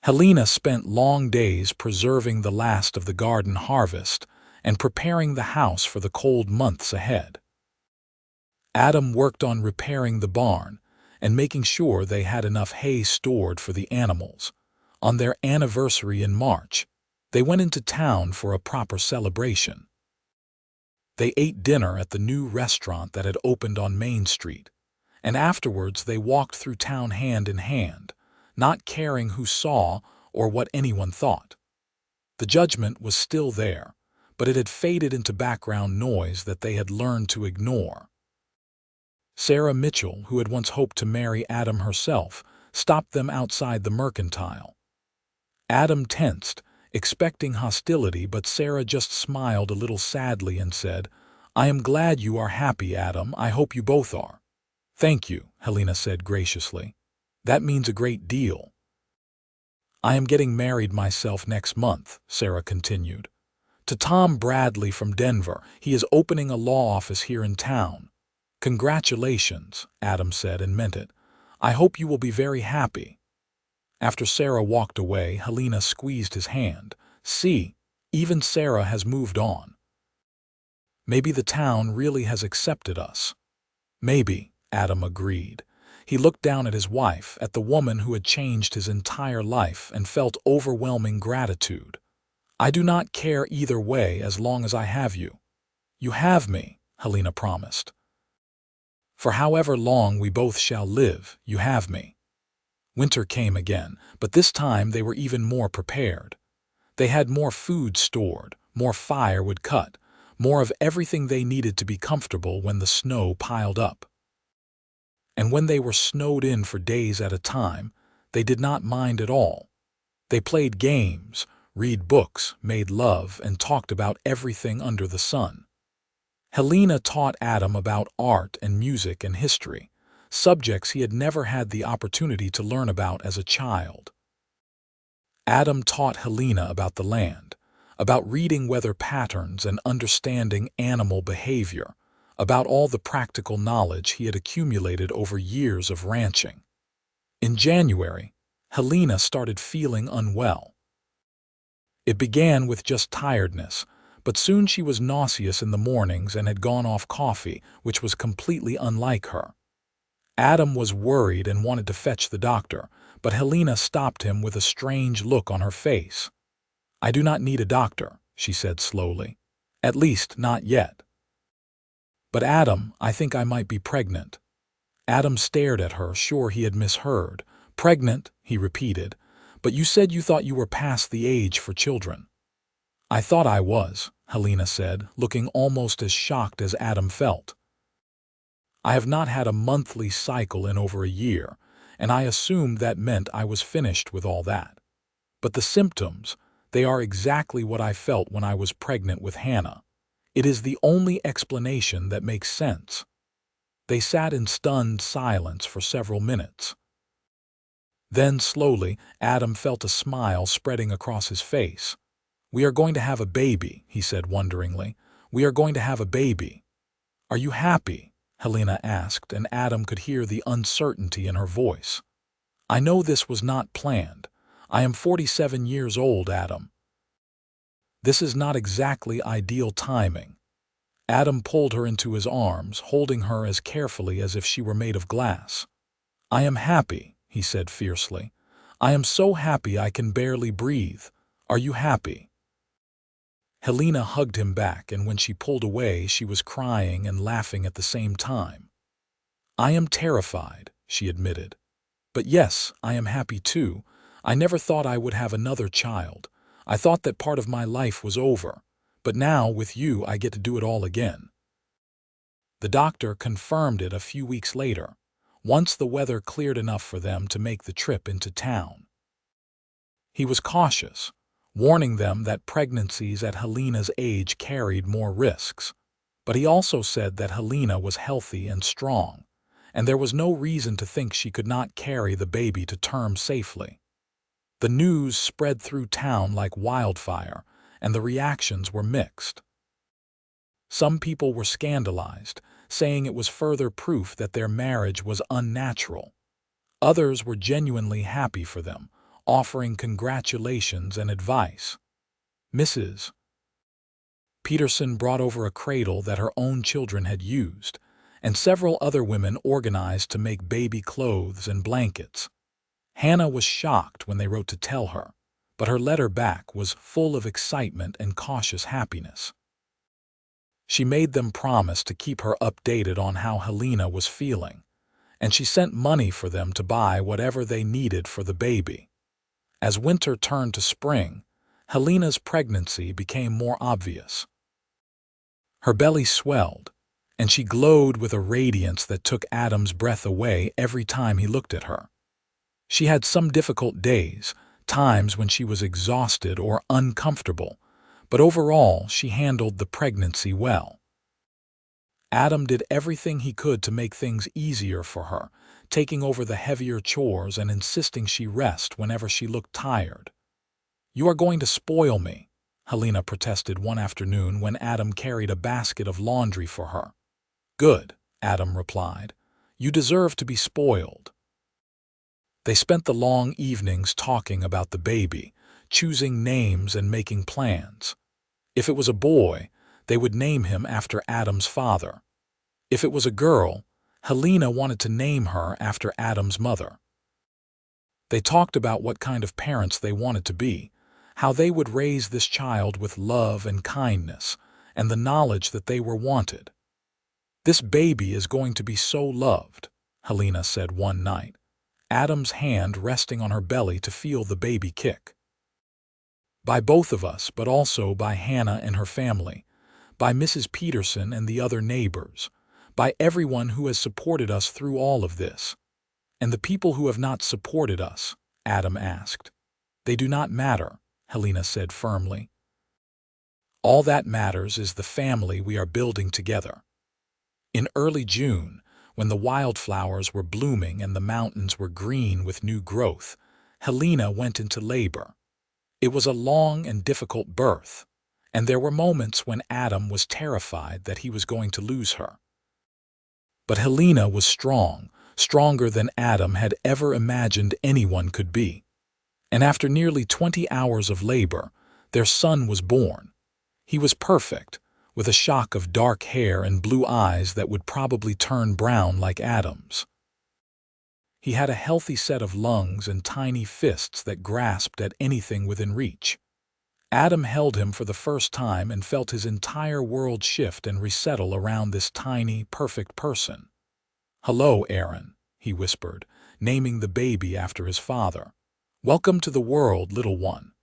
Helena spent long days preserving the last of the garden harvest and preparing the house for the cold months ahead. Adam worked on repairing the barn and making sure they had enough hay stored for the animals. On their anniversary in March, they went into town for a proper celebration. They ate dinner at the new restaurant that had opened on Main Street, and afterwards they walked through town hand in hand, not caring who saw or what anyone thought. The judgment was still there, but it had faded into background noise that they had learned to ignore. Sarah Mitchell, who had once hoped to marry Adam herself, stopped them outside the Mercantile. Adam tensed, expecting hostility, but Sarah just smiled a little sadly and said, "I am glad you are happy, Adam. I hope you both are." "Thank you," Helena said graciously. "That means a great deal." "I am getting married myself next month," Sarah continued. "To Tom Bradley from Denver. He is opening a law office here in town." "Congratulations," Adam said and meant it. "I hope you will be very happy." After Sarah walked away, Helena squeezed his hand. "See, even Sarah has moved on. Maybe the town really has accepted us." "Maybe," Adam agreed. He looked down at his wife, at the woman who had changed his entire life, and felt overwhelming gratitude. "I do not care either way as long as I have you." "You have me," Helena promised. "For however long we both shall live, you have me." Winter came again, but this time they were even more prepared. They had more food stored, more firewood cut, more of everything they needed to be comfortable when the snow piled up. And when they were snowed in for days at a time, they did not mind at all. They played games, read books, made love, and talked about everything under the sun. Helena taught Adam about art and music and history, subjects he had never had the opportunity to learn about as a child. Adam taught Helena about the land, about reading weather patterns and understanding animal behavior, about all the practical knowledge he had accumulated over years of ranching. In January, Helena started feeling unwell. It began with just tiredness, but soon she was nauseous in the mornings and had gone off coffee, which was completely unlike her. Adam was worried and wanted to fetch the doctor, but Helena stopped him with a strange look on her face. "I do not need a doctor," she said slowly. "At least, not yet. "But Adam, I think I might be pregnant." Adam stared at her, sure he had misheard. "Pregnant," he repeated, "but you said you thought you were past the age for children." "I thought I was," Helena said, looking almost as shocked as Adam felt. "I have not had a monthly cycle in over a year, and I assumed that meant I was finished with all that. But the symptoms, they are exactly what I felt when I was pregnant with Hannah. It is the only explanation that makes sense." They sat in stunned silence for several minutes. Then, slowly, Adam felt a smile spreading across his face. "We are going to have a baby," he said wonderingly. "We are going to have a baby." "Are you happy?" Helena asked, and Adam could hear the uncertainty in her voice. "I know this was not planned. I am 47 years old, Adam. This is not exactly ideal timing." Adam pulled her into his arms, holding her as carefully as if she were made of glass. "I am happy," he said fiercely. "I am so happy I can barely breathe. Are you happy?" Helena hugged him back, and when she pulled away, she was crying and laughing at the same time. "I am terrified," she admitted. "But yes, I am happy too. I never thought I would have another child. I thought that part of my life was over. But now, with you, I get to do it all again." The doctor confirmed it a few weeks later, once the weather cleared enough for them to make the trip into town. He was cautious, warning them that pregnancies at Helena's age carried more risks. But he also said that Helena was healthy and strong, and there was no reason to think she could not carry the baby to term safely. The news spread through town like wildfire, and the reactions were mixed. Some people were scandalized, saying it was further proof that their marriage was unnatural. Others were genuinely happy for them, offering congratulations and advice. Mrs. Peterson brought over a cradle that her own children had used, and several other women organized to make baby clothes and blankets. Hannah was shocked when they wrote to tell her, but her letter back was full of excitement and cautious happiness. She made them promise to keep her updated on how Helena was feeling, and she sent money for them to buy whatever they needed for the baby. As winter turned to spring, Helena's pregnancy became more obvious. Her belly swelled, and she glowed with a radiance that took Adam's breath away every time he looked at her. She had some difficult days, times when she was exhausted or uncomfortable, but overall she handled the pregnancy well. Adam did everything he could to make things easier for her, taking over the heavier chores and insisting she rest whenever she looked tired. "You are going to spoil me," Helena protested one afternoon when Adam carried a basket of laundry for her. "Good," Adam replied. "You deserve to be spoiled." They spent the long evenings talking about the baby, choosing names and making plans. If it was a boy, they would name him after Adam's father. If it was a girl, Helena wanted to name her after Adam's mother. They talked about what kind of parents they wanted to be, how they would raise this child with love and kindness, and the knowledge that they were wanted. "This baby is going to be so loved," Helena said one night, Adam's hand resting on her belly to feel the baby kick. "By both of us, but also by Hannah and her family, by Mrs. Peterson and the other neighbors, by everyone who has supported us through all of this." "And the people who have not supported us?" Adam asked. "They do not matter," Helena said firmly. "All that matters is the family we are building together." In early June, when the wildflowers were blooming and the mountains were green with new growth, Helena went into labor. It was a long and difficult birth, and there were moments when Adam was terrified that he was going to lose her. But Helena was strong, stronger than Adam had ever imagined anyone could be. And after nearly 20 hours of labor, their son was born. He was perfect, with a shock of dark hair and blue eyes that would probably turn brown like Adam's. He had a healthy set of lungs and tiny fists that grasped at anything within reach. Adam held him for the first time and felt his entire world shift and resettle around this tiny, perfect person. "Hello, Aaron," he whispered, naming the baby after his father. "Welcome to the world, little one."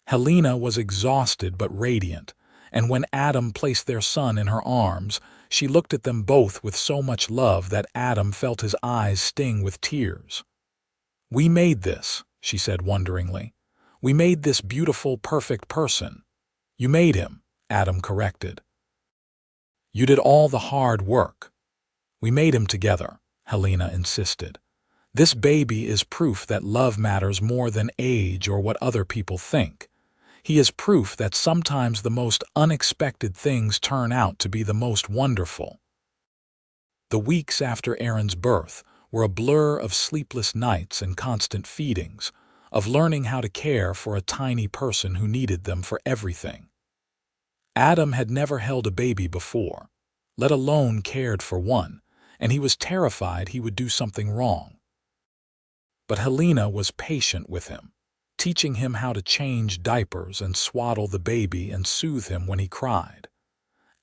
Helena was exhausted but radiant, and when Adam placed their son in her arms, she looked at them both with so much love that Adam felt his eyes sting with tears. "We made this," she said wonderingly. "We made this beautiful, perfect person." "You made him," Adam corrected. "You did all the hard work." "We made him together," Helena insisted. "This baby is proof that love matters more than age or what other people think. He is proof that sometimes the most unexpected things turn out to be the most wonderful." The weeks after Aaron's birth were a blur of sleepless nights and constant feedings, of learning how to care for a tiny person who needed them for everything. Adam had never held a baby before, let alone cared for one, and he was terrified he would do something wrong. But Helena was patient with him, teaching him how to change diapers and swaddle the baby and soothe him when he cried.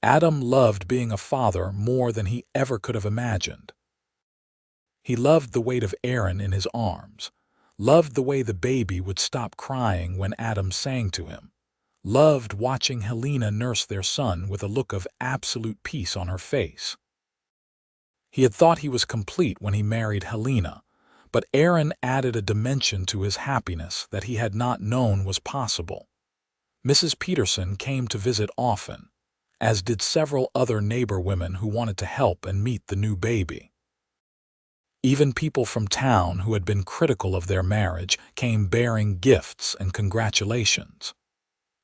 Adam loved being a father more than he ever could have imagined. He loved the weight of Aaron in his arms, loved the way the baby would stop crying when Adam sang to him, loved watching Helena nurse their son with a look of absolute peace on her face. He had thought he was complete when he married Helena, but Aaron added a dimension to his happiness that he had not known was possible. Mrs. Peterson came to visit often, as did several other neighbor women who wanted to help and meet the new baby. Even people from town who had been critical of their marriage came bearing gifts and congratulations.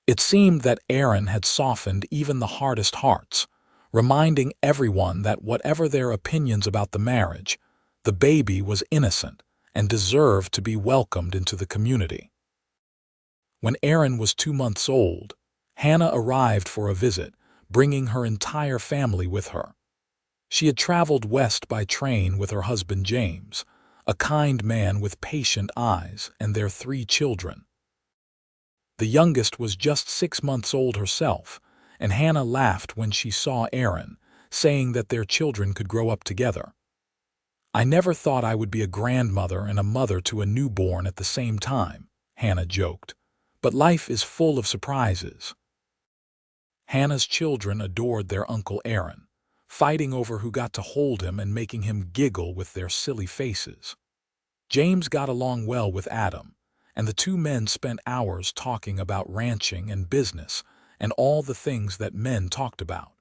It seemed that Aaron had softened even the hardest hearts, reminding everyone that whatever their opinions about the marriage, the baby was innocent and deserved to be welcomed into the community. When Aaron was 2 months old, Hannah arrived for a visit, bringing her entire family with her. She had traveled west by train with her husband James, a kind man with patient eyes, and their 3 children. The youngest was just 6 months old herself, and Hannah laughed when she saw Aaron, saying that their children could grow up together. "I never thought I would be a grandmother and a mother to a newborn at the same time," Hannah joked, "but life is full of surprises." Hannah's children adored their Uncle Aaron, fighting over who got to hold him and making him giggle with their silly faces. James got along well with Adam, and the 2 men spent hours talking about ranching and business and all the things that men talked about.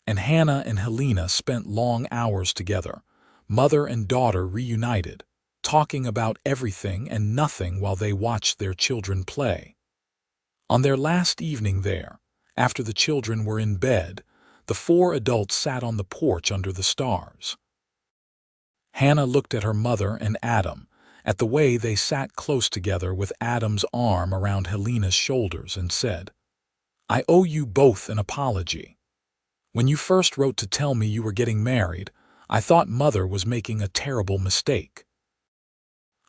And Hannah and Helena spent long hours together, mother and daughter reunited, talking about everything and nothing while they watched their children play. On their last evening there, after the children were in bed, the 4 adults sat on the porch under the stars. Hannah looked at her mother and Adam, at the way they sat close together with Adam's arm around Helena's shoulders, and said, "I owe you both an apology. When you first wrote to tell me you were getting married, I thought Mother was making a terrible mistake.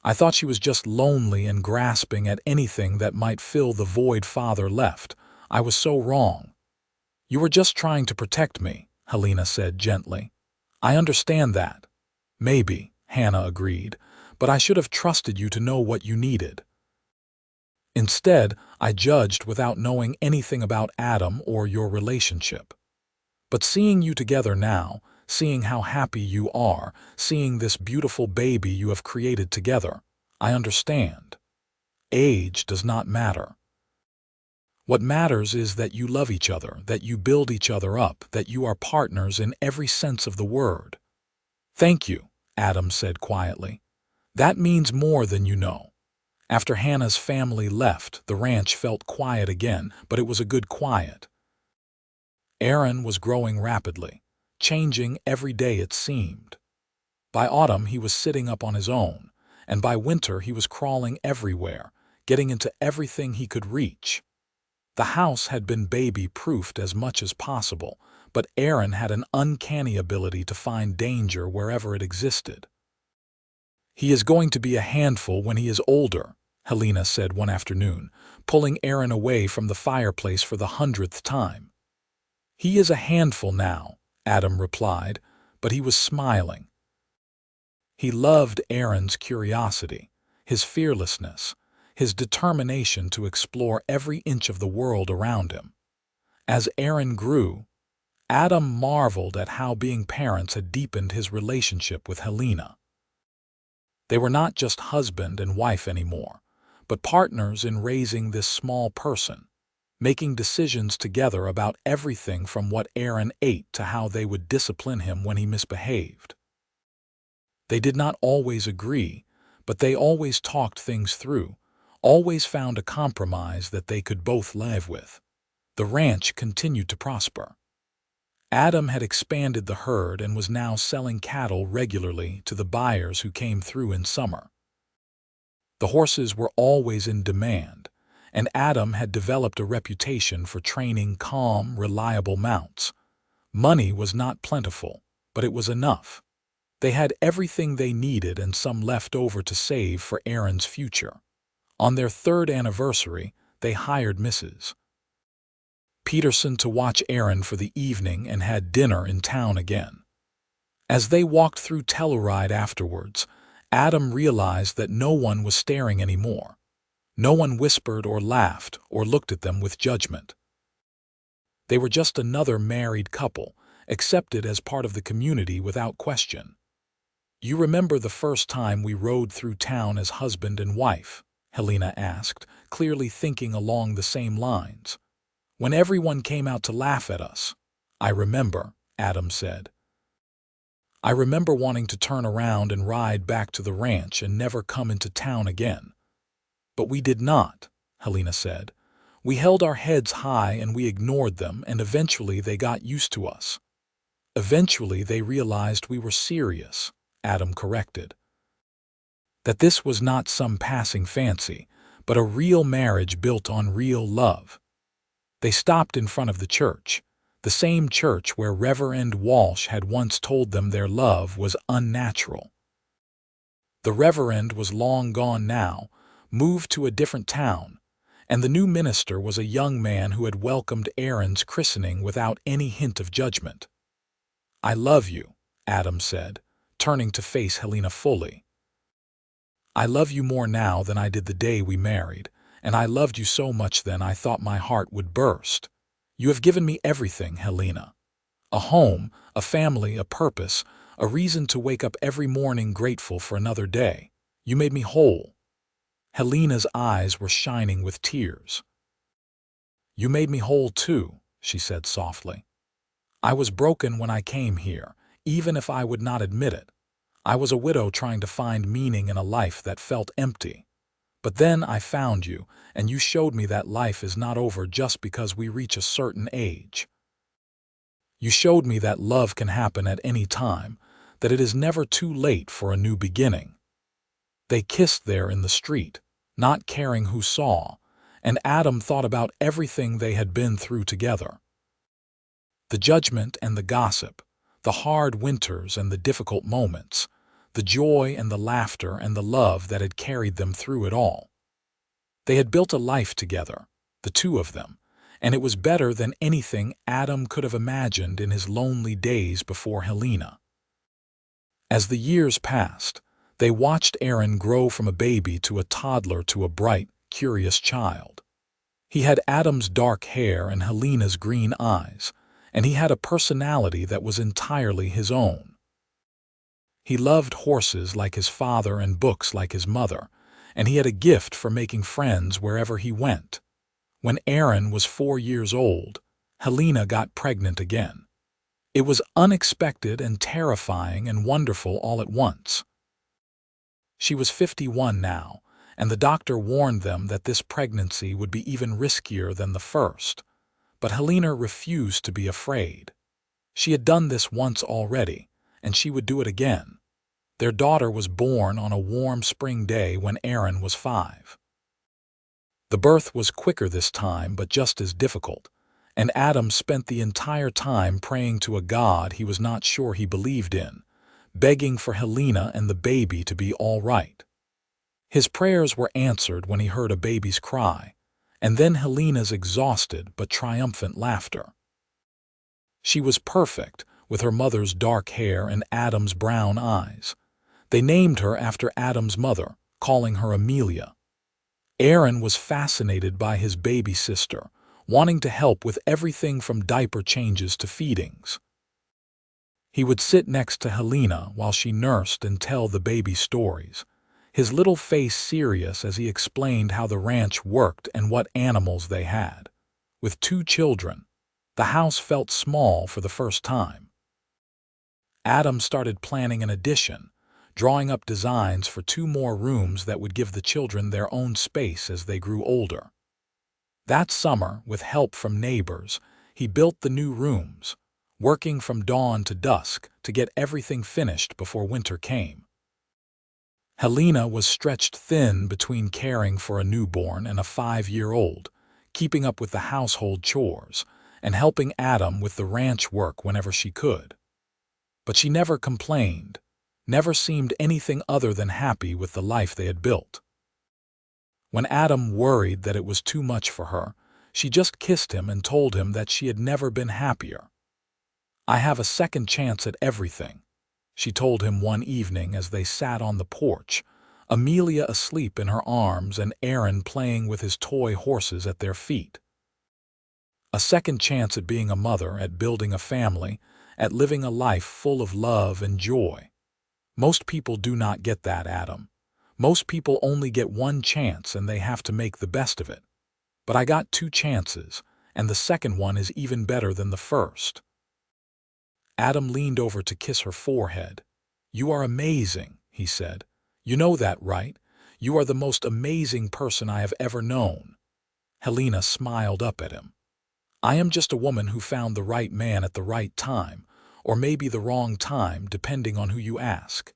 I thought she was just lonely and grasping at anything that might fill the void Father left. I was so wrong." "You were just trying to protect me," Helena said gently. "I understand that." "Maybe," Hannah agreed, "but I should have trusted you to know what you needed. Instead, I judged without knowing anything about Adam or your relationship. But seeing you together now, seeing how happy you are, seeing this beautiful baby you have created together, I understand. Age does not matter. What matters is that you love each other, that you build each other up, that you are partners in every sense of the word." "Thank you," Adam said quietly. "That means more than you know." After Hannah's family left, the ranch felt quiet again, but it was a good quiet. Aaron was growing rapidly, changing every day it seemed. By autumn he was sitting up on his own, and by winter he was crawling everywhere, getting into everything he could reach. The house had been baby-proofed as much as possible, but Aaron had an uncanny ability to find danger wherever it existed. "He is going to be a handful when he is older," Helena said one afternoon, pulling Aaron away from the fireplace for the 100th time. "He is a handful now," Adam replied, but he was smiling. He loved Aaron's curiosity, his fearlessness, his determination to explore every inch of the world around him. As Aaron grew, Adam marveled at how being parents had deepened his relationship with Helena. They were not just husband and wife anymore, but partners in raising this small person, making decisions together about everything from what Aaron ate to how they would discipline him when he misbehaved. They did not always agree, but they always talked things through, always found a compromise that they could both live with. The ranch continued to prosper. Adam had expanded the herd and was now selling cattle regularly to the buyers who came through in summer. The horses were always in demand, and Adam had developed a reputation for training calm, reliable mounts. Money was not plentiful, but it was enough. They had everything they needed and some left over to save for Aaron's future. On their 3rd anniversary, they hired Mrs. Peterson to watch Aaron for the evening and had dinner in town again. As they walked through Telluride afterwards, Adam realized that no one was staring anymore. No one whispered or laughed or looked at them with judgment. They were just another married couple, accepted as part of the community without question. "You remember the first time we rode through town as husband and wife?" Helena asked, clearly thinking along the same lines. "When everyone came out to laugh at us." "I remember," Adam said. "I remember wanting to turn around and ride back to the ranch and never come into town again." "But we did not," Helena said. "We held our heads high and we ignored them, and eventually they got used to us." "Eventually they realized we were serious," Adam corrected. "That this was not some passing fancy, but a real marriage built on real love." They stopped in front of the church, the same church where Reverend Walsh had once told them their love was unnatural. The Reverend was long gone now, moved to a different town, and the new minister was a young man who had welcomed Aaron's christening without any hint of judgment. "I love you," Adam said, turning to face Helena fully. "I love you more now than I did the day we married, and I loved you so much then I thought my heart would burst. You have given me everything, Helena. A home, a family, a purpose, a reason to wake up every morning grateful for another day. You made me whole." Helena's eyes were shining with tears. "You made me whole too," she said softly. "I was broken when I came here, even if I would not admit it. I was a widow trying to find meaning in a life that felt empty. But then I found you, and you showed me that life is not over just because we reach a certain age. You showed me that love can happen at any time, that it is never too late for a new beginning." They kissed there in the street, not caring who saw, and Adam thought about everything they had been through together. The judgment and the gossip, the hard winters and the difficult moments, the joy and the laughter and the love that had carried them through it all. They had built a life together, the two of them, and it was better than anything Adam could have imagined in his lonely days before Helena. As the years passed, they watched Aaron grow from a baby to a toddler to a bright, curious child. He had Adam's dark hair and Helena's green eyes, and he had a personality that was entirely his own. He loved horses like his father and books like his mother, and he had a gift for making friends wherever he went. When Aaron was 4 years old, Helena got pregnant again. It was unexpected and terrifying and wonderful all at once. She was 51 now, and the doctor warned them that this pregnancy would be even riskier than the first. But Helena refused to be afraid. She had done this once already, and she would do it again. Their daughter was born on a warm spring day when Aaron was 5. The birth was quicker this time, but just as difficult, and Adam spent the entire time praying to a God he was not sure he believed in, begging for Helena and the baby to be all right. His prayers were answered when he heard a baby's cry, and then Helena's exhausted but triumphant laughter. She was perfect, with her mother's dark hair and Adam's brown eyes. They named her after Adam's mother, calling her Amelia. Aaron was fascinated by his baby sister, wanting to help with everything from diaper changes to feedings. He would sit next to Helena while she nursed and tell the baby stories, his little face serious as he explained how the ranch worked and what animals they had. With 2 children, the house felt small for the first time. Adam started planning an addition, drawing up designs for 2 more rooms that would give the children their own space as they grew older. That summer, with help from neighbors, he built the new rooms, working from dawn to dusk to get everything finished before winter came. Helena was stretched thin between caring for a newborn and a 5-year-old, keeping up with the household chores, and helping Adam with the ranch work whenever she could. But she never complained, never seemed anything other than happy with the life they had built. When Adam worried that it was too much for her, she just kissed him and told him that she had never been happier. "I have a second chance at everything," she told him one evening as they sat on the porch, Amelia asleep in her arms and Aaron playing with his toy horses at their feet. A second chance at being a mother, at building a family, at living a life full of love and joy. Most people do not get that, Adam. Most people only get one chance and they have to make the best of it. But I got 2 chances, and the second one is even better than the first. Adam leaned over to kiss her forehead. "You are amazing," he said. "You know that, right? You are the most amazing person I have ever known." Helena smiled up at him. "I am just a woman who found the right man at the right time, or maybe the wrong time, depending on who you ask.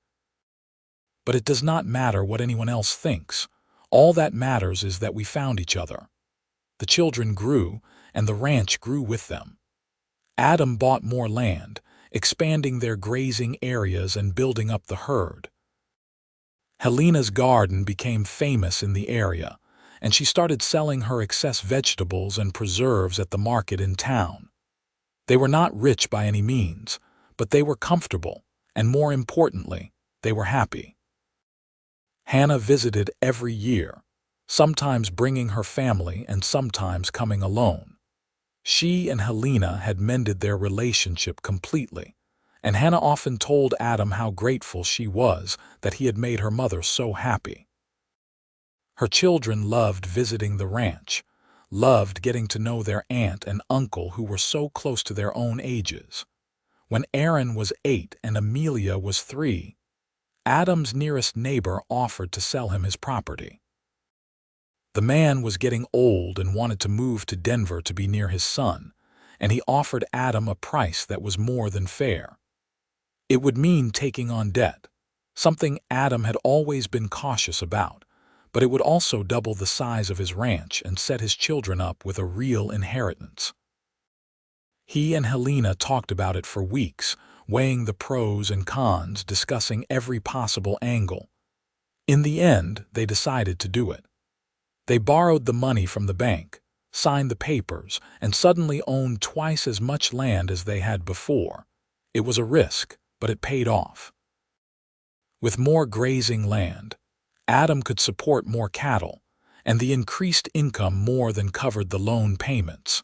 But it does not matter what anyone else thinks. All that matters is that we found each other." The children grew, and the ranch grew with them. Adam bought more land, expanding their grazing areas and building up the herd. Helena's garden became famous in the area, and she started selling her excess vegetables and preserves at the market in town. They were not rich by any means, but they were comfortable, and more importantly, they were happy. Hannah visited every year, sometimes bringing her family and sometimes coming alone. She and Helena had mended their relationship completely, and Hannah often told Adam how grateful she was that he had made her mother so happy. Her children loved visiting the ranch, loved getting to know their aunt and uncle who were so close to their own ages. When Aaron was 8 and Amelia was 3, Adam's nearest neighbor offered to sell him his property. The man was getting old and wanted to move to Denver to be near his son, and he offered Adam a price that was more than fair. It would mean taking on debt, something Adam had always been cautious about, but it would also double the size of his ranch and set his children up with a real inheritance. He and Helena talked about it for weeks, weighing the pros and cons, discussing every possible angle. In the end, they decided to do it. They borrowed the money from the bank, signed the papers, and suddenly owned twice as much land as they had before. It was a risk, but it paid off. With more grazing land, Adam could support more cattle, and the increased income more than covered the loan payments.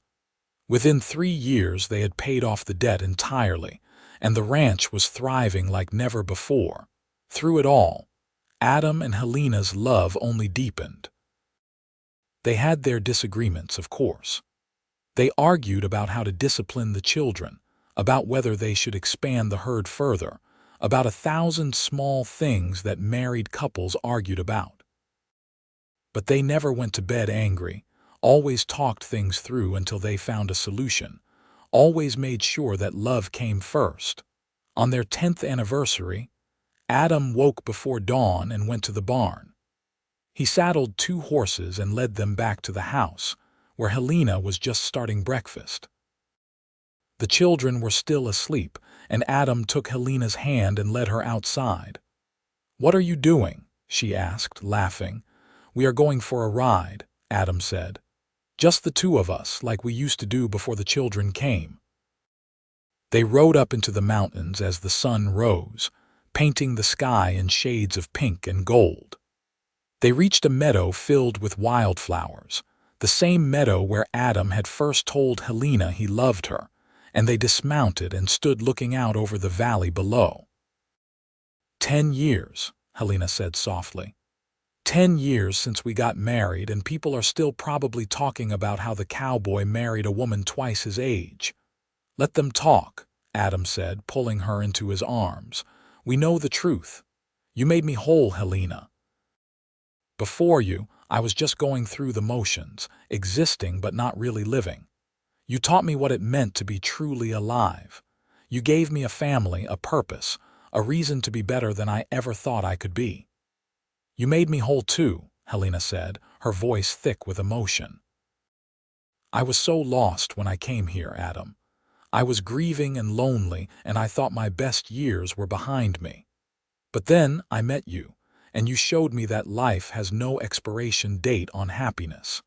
Within 3 years, they had paid off the debt entirely, and the ranch was thriving like never before. Through it all, Adam and Helena's love only deepened. They had their disagreements, of course. They argued about how to discipline the children, about whether they should expand the herd further, about 1,000 small things that married couples argued about. But they never went to bed angry, always talked things through until they found a solution, always made sure that love came first. On their 10th anniversary, Adam woke before dawn and went to the barn. He saddled 2 horses and led them back to the house, where Helena was just starting breakfast. The children were still asleep, and Adam took Helena's hand and led her outside. "What are you doing?" she asked, laughing. "We are going for a ride," Adam said. "Just the two of us, like we used to do before the children came." They rode up into the mountains as the sun rose, painting the sky in shades of pink and gold. They reached a meadow filled with wildflowers, the same meadow where Adam had first told Helena he loved her, and they dismounted and stood looking out over the valley below. 10 years, Helena said softly. 10 years since we got married, and people are still probably talking about how the cowboy married a woman twice his age. "Let them talk," Adam said, pulling her into his arms. "We know the truth. You made me whole, Helena. Before you, I was just going through the motions, existing but not really living. You taught me what it meant to be truly alive. You gave me a family, a purpose, a reason to be better than I ever thought I could be." "You made me whole too," Helena said, her voice thick with emotion. "I was so lost when I came here, Adam. I was grieving and lonely, and I thought my best years were behind me. But then I met you, and you showed me that life has no expiration date on happiness.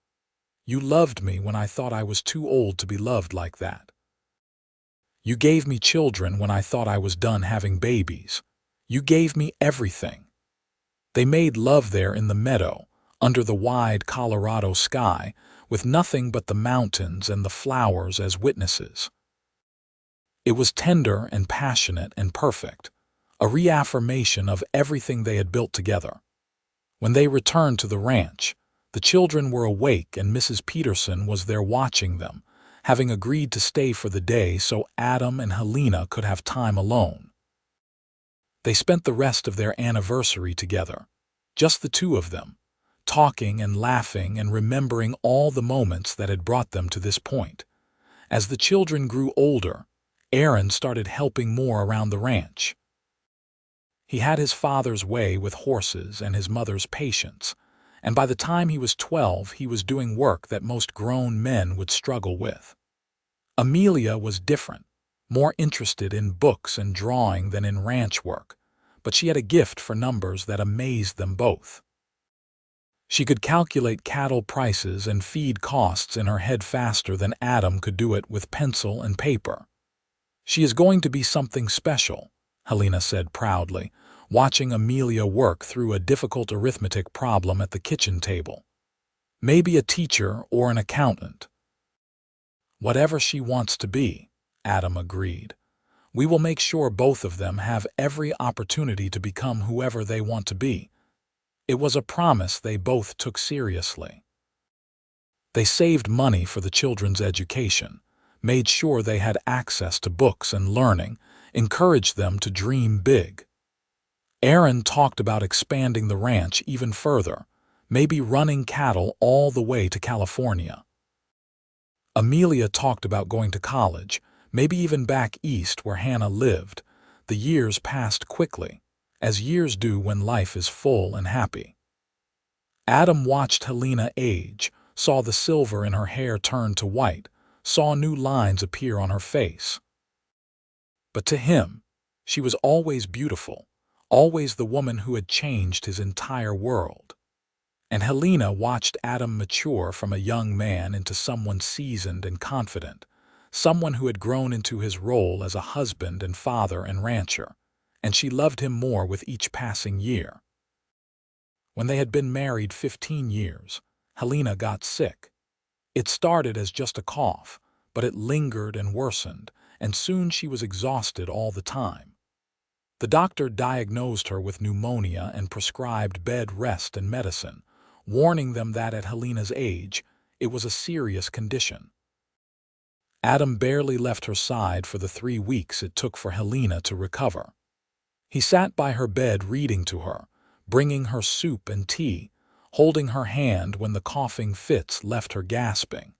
You loved me when I thought I was too old to be loved like that. You gave me children when I thought I was done having babies. You gave me everything." They made love there in the meadow, under the wide Colorado sky, with nothing but the mountains and the flowers as witnesses. It was tender and passionate and perfect, a reaffirmation of everything they had built together. When they returned to the ranch, the children were awake and Mrs. Peterson was there watching them, having agreed to stay for the day so Adam and Helena could have time alone. They spent the rest of their anniversary together, just the two of them, talking and laughing and remembering all the moments that had brought them to this point. As the children grew older, Aaron started helping more around the ranch. He had his father's way with horses and his mother's patience, and by the time he was 12, he was doing work that most grown men would struggle with. Amelia was different, more interested in books and drawing than in ranch work, but she had a gift for numbers that amazed them both. She could calculate cattle prices and feed costs in her head faster than Adam could do it with pencil and paper. "She is going to be something special," Helena said proudly, watching Amelia work through a difficult arithmetic problem at the kitchen table. "Maybe a teacher or an accountant." "Whatever she wants to be," Adam agreed. "We will make sure both of them have every opportunity to become whoever they want to be." It was a promise they both took seriously. They saved money for the children's education, made sure they had access to books and learning, encouraged them to dream big. Aaron talked about expanding the ranch even further, maybe running cattle all the way to California. Amelia talked about going to college, maybe even back east where Hannah lived. The years passed quickly, as years do when life is full and happy. Adam watched Helena age, saw the silver in her hair turn to white, saw new lines appear on her face. But to him, she was always beautiful, always the woman who had changed his entire world. And Helena watched Adam mature from a young man into someone seasoned and confident, someone who had grown into his role as a husband and father and rancher, and she loved him more with each passing year. When they had been married 15 years, Helena got sick. It started as just a cough, but it lingered and worsened, and soon she was exhausted all the time. The doctor diagnosed her with pneumonia and prescribed bed rest and medicine, warning them that at Helena's age, it was a serious condition. Adam barely left her side for the 3 weeks it took for Helena to recover. He sat by her bed reading to her, bringing her soup and tea, holding her hand when the coughing fits left her gasping.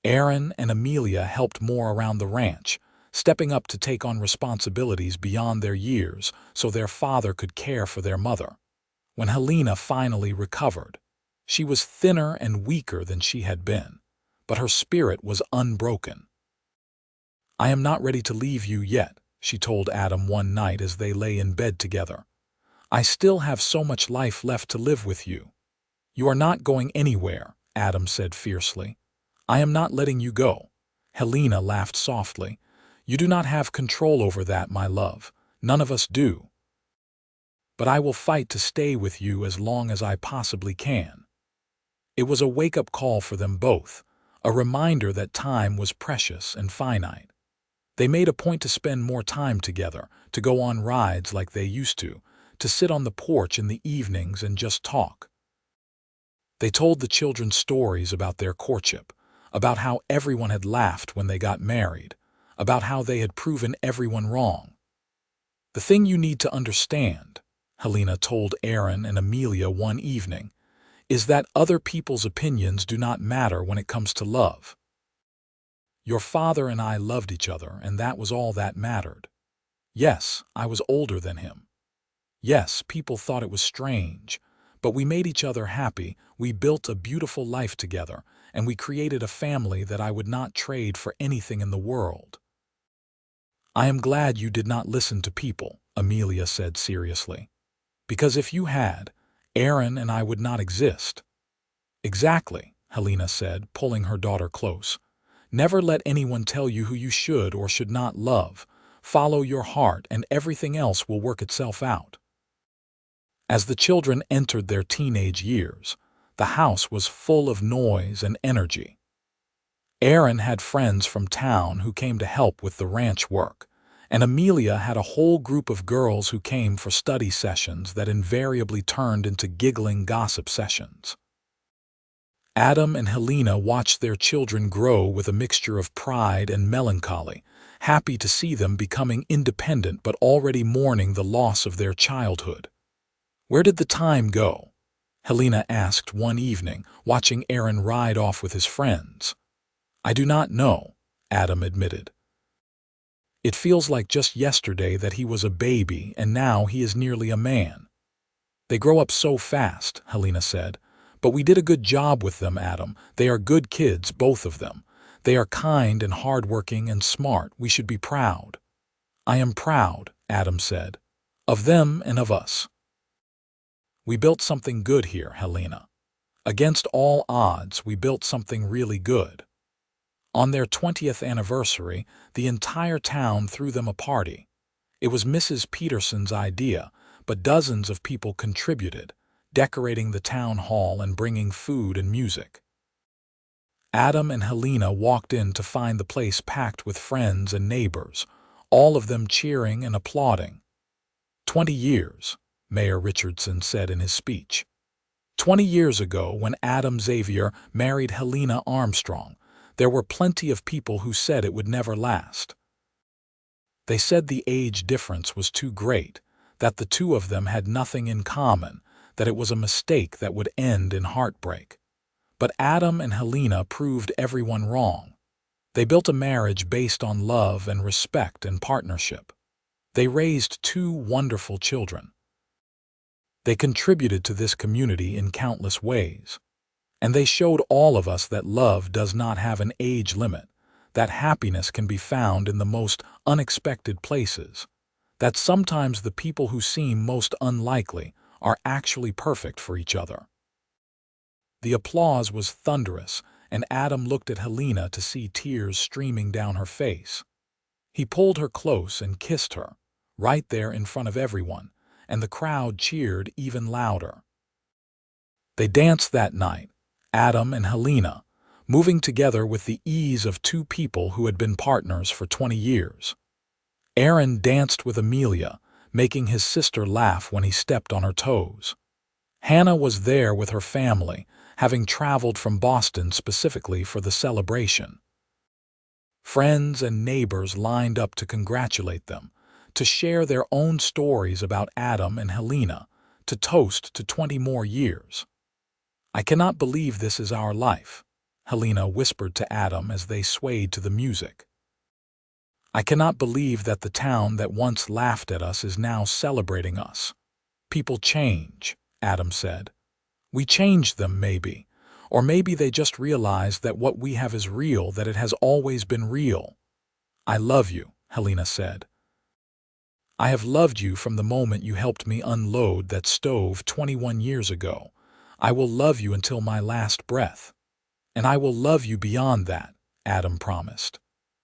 Aaron and Amelia helped more around the ranch, stepping up to take on responsibilities beyond their years so their father could care for their mother. When Helena finally recovered, she was thinner and weaker than she had been, but her spirit was unbroken. "I am not ready to leave you yet," she told Adam one night as they lay in bed together. I still have so much life left to live with you. You are not going anywhere, Adam said fiercely. I am not letting you go. Helena laughed softly. You do not have control over that, my love. None of us do. But I will fight to stay with you as long as I possibly can. It was a wake-up call for them both, a reminder that time was precious and finite. They made a point to spend more time together, to go on rides like they used to sit on the porch in the evenings and just talk. They told the children stories about their courtship, about how everyone had laughed when they got married, about how they had proven everyone wrong. The thing you need to understand, Helena told Aaron and Amelia one evening, is that other people's opinions do not matter when it comes to love. Your father and I loved each other, and that was all that mattered. Yes, I was older than him. Yes, people thought it was strange, but we made each other happy, we built a beautiful life together, and we created a family that I would not trade for anything in the world. I am glad you did not listen to people, Amelia said seriously. Because if you had, Aaron and I would not exist. Exactly, Helena said, pulling her daughter close. Never let anyone tell you who you should or should not love. Follow your heart and everything else will work itself out. As the children entered their teenage years, the house was full of noise and energy. Aaron had friends from town who came to help with the ranch work, and Amelia had a whole group of girls who came for study sessions that invariably turned into giggling gossip sessions. Adam and Helena watched their children grow with a mixture of pride and melancholy, happy to see them becoming independent but already mourning the loss of their childhood. Where did the time go? Helena asked one evening, watching Aaron ride off with his friends. I do not know, Adam admitted. It feels like just yesterday that he was a baby and now he is nearly a man. They grow up so fast, Helena said. But we did a good job with them, Adam. They are good kids, both of them. They are kind and hardworking and smart. We should be proud. I am proud, Adam said. Of them and of us. We built something good here, Helena. Against all odds, we built something really good. On their 20th anniversary, the entire town threw them a party. It was Mrs. Peterson's idea, but dozens of people contributed, decorating the town hall and bringing food and music. Adam and Helena walked in to find the place packed with friends and neighbors, all of them cheering and applauding. 20 years, Mayor Richardson said in his speech. 20 years ago, when Xavier married Helena Armstrong, there were plenty of people who said it would never last. They said the age difference was too great, that the two of them had nothing in common, that it was a mistake that would end in heartbreak. But Adam and Helena proved everyone wrong. They built a marriage based on love and respect and partnership. They raised two wonderful children. They contributed to this community in countless ways. And they showed all of us that love does not have an age limit, that happiness can be found in the most unexpected places, that sometimes the people who seem most unlikely are actually perfect for each other. The applause was thunderous, and Adam looked at Helena to see tears streaming down her face. He pulled her close and kissed her, right there in front of everyone, and the crowd cheered even louder. They danced that night, Adam and Helena, moving together with the ease of two people who had been partners for 20 years. Aaron danced with Amelia, making his sister laugh when he stepped on her toes. Hannah was there with her family, having traveled from Boston specifically for the celebration. Friends and neighbors lined up to congratulate them, to share their own stories about Adam and Helena, to toast to 20 more years. I cannot believe this is our life, Helena whispered to Adam as they swayed to the music. I cannot believe that the town that once laughed at us is now celebrating us. People change, Adam said. We changed them, maybe. Or maybe they just realized that what we have is real, that it has always been real. I love you, Helena said. I have loved you from the moment you helped me unload that stove 21 years ago. I will love you until my last breath. And I will love you beyond that, Adam promised.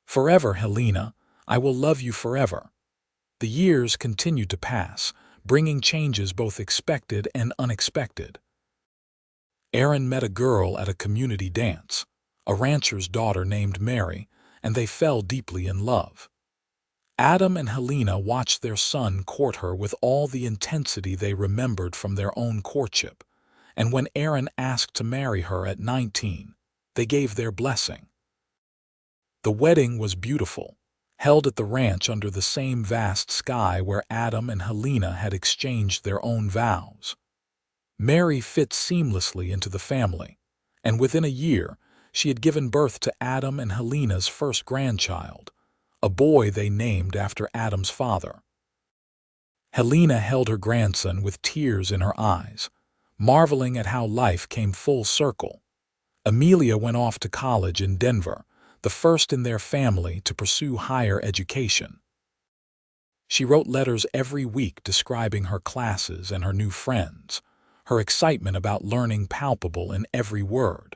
Forever, Helena, I will love you forever. The years continued to pass, bringing changes both expected and unexpected. Aaron met a girl at a community dance, a rancher's daughter named Mary, and they fell deeply in love. Adam and Helena watched their son court her with all the intensity they remembered from their own courtship, and when Aaron asked to marry her at 19, they gave their blessing. The wedding was beautiful, held at the ranch under the same vast sky where Adam and Helena had exchanged their own vows. Mary fit seamlessly into the family, and within a year she had given birth to Adam and Helena's first grandchild, a boy they named after Adam's father. Helena held her grandson with tears in her eyes, marveling at how life came full circle. Amelia went off to college in Denver, the first in their family to pursue higher education. She wrote letters every week describing her classes and her new friends, her excitement about learning palpable in every word.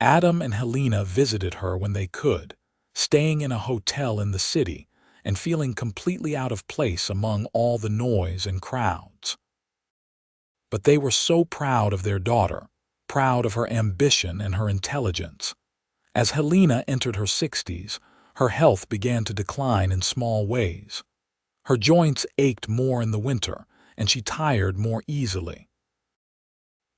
Adam and Helena visited her when they could, staying in a hotel in the city and feeling completely out of place among all the noise and crowds. But they were so proud of their daughter, proud of her ambition and her intelligence. As Helena entered her 60s, her health began to decline in small ways. Her joints ached more in the winter, and she tired more easily.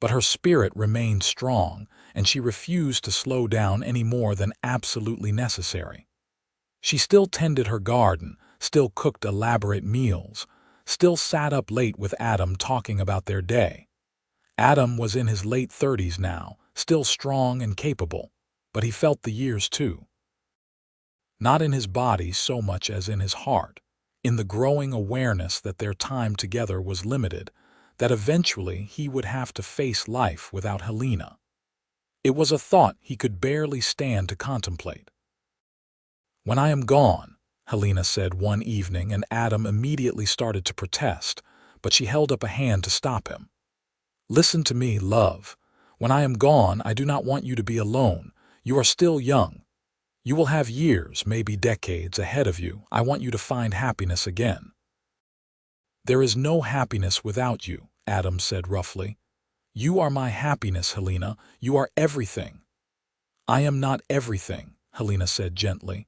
But her spirit remained strong, and she refused to slow down any more than absolutely necessary. She still tended her garden, still cooked elaborate meals, still sat up late with Adam talking about their day. Adam was in his late 30s now, still strong and capable, but he felt the years too. Not in his body so much as in his heart, in the growing awareness that their time together was limited, that eventually he would have to face life without Helena. It was a thought he could barely stand to contemplate. "When I am gone," Helena said one evening, and Adam immediately started to protest, but she held up a hand to stop him. "Listen to me, love. When I am gone, I do not want you to be alone. You are still young. You will have years, maybe decades, ahead of you. I want you to find happiness again." "There is no happiness without you," Adam said roughly. "You are my happiness, Helena. You are everything." "I am not everything," Helena said gently.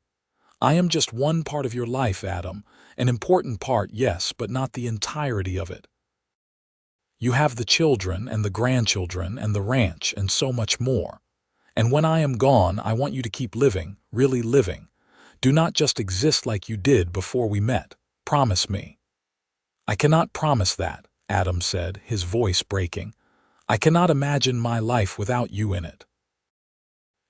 "I am just one part of your life, Adam. An important part, yes, but not the entirety of it. You have the children and the grandchildren and the ranch and so much more. And when I am gone, I want you to keep living, really living. Do not just exist like you did before we met. Promise me." "I cannot promise that," Adam said, his voice breaking. "I cannot imagine my life without you in it."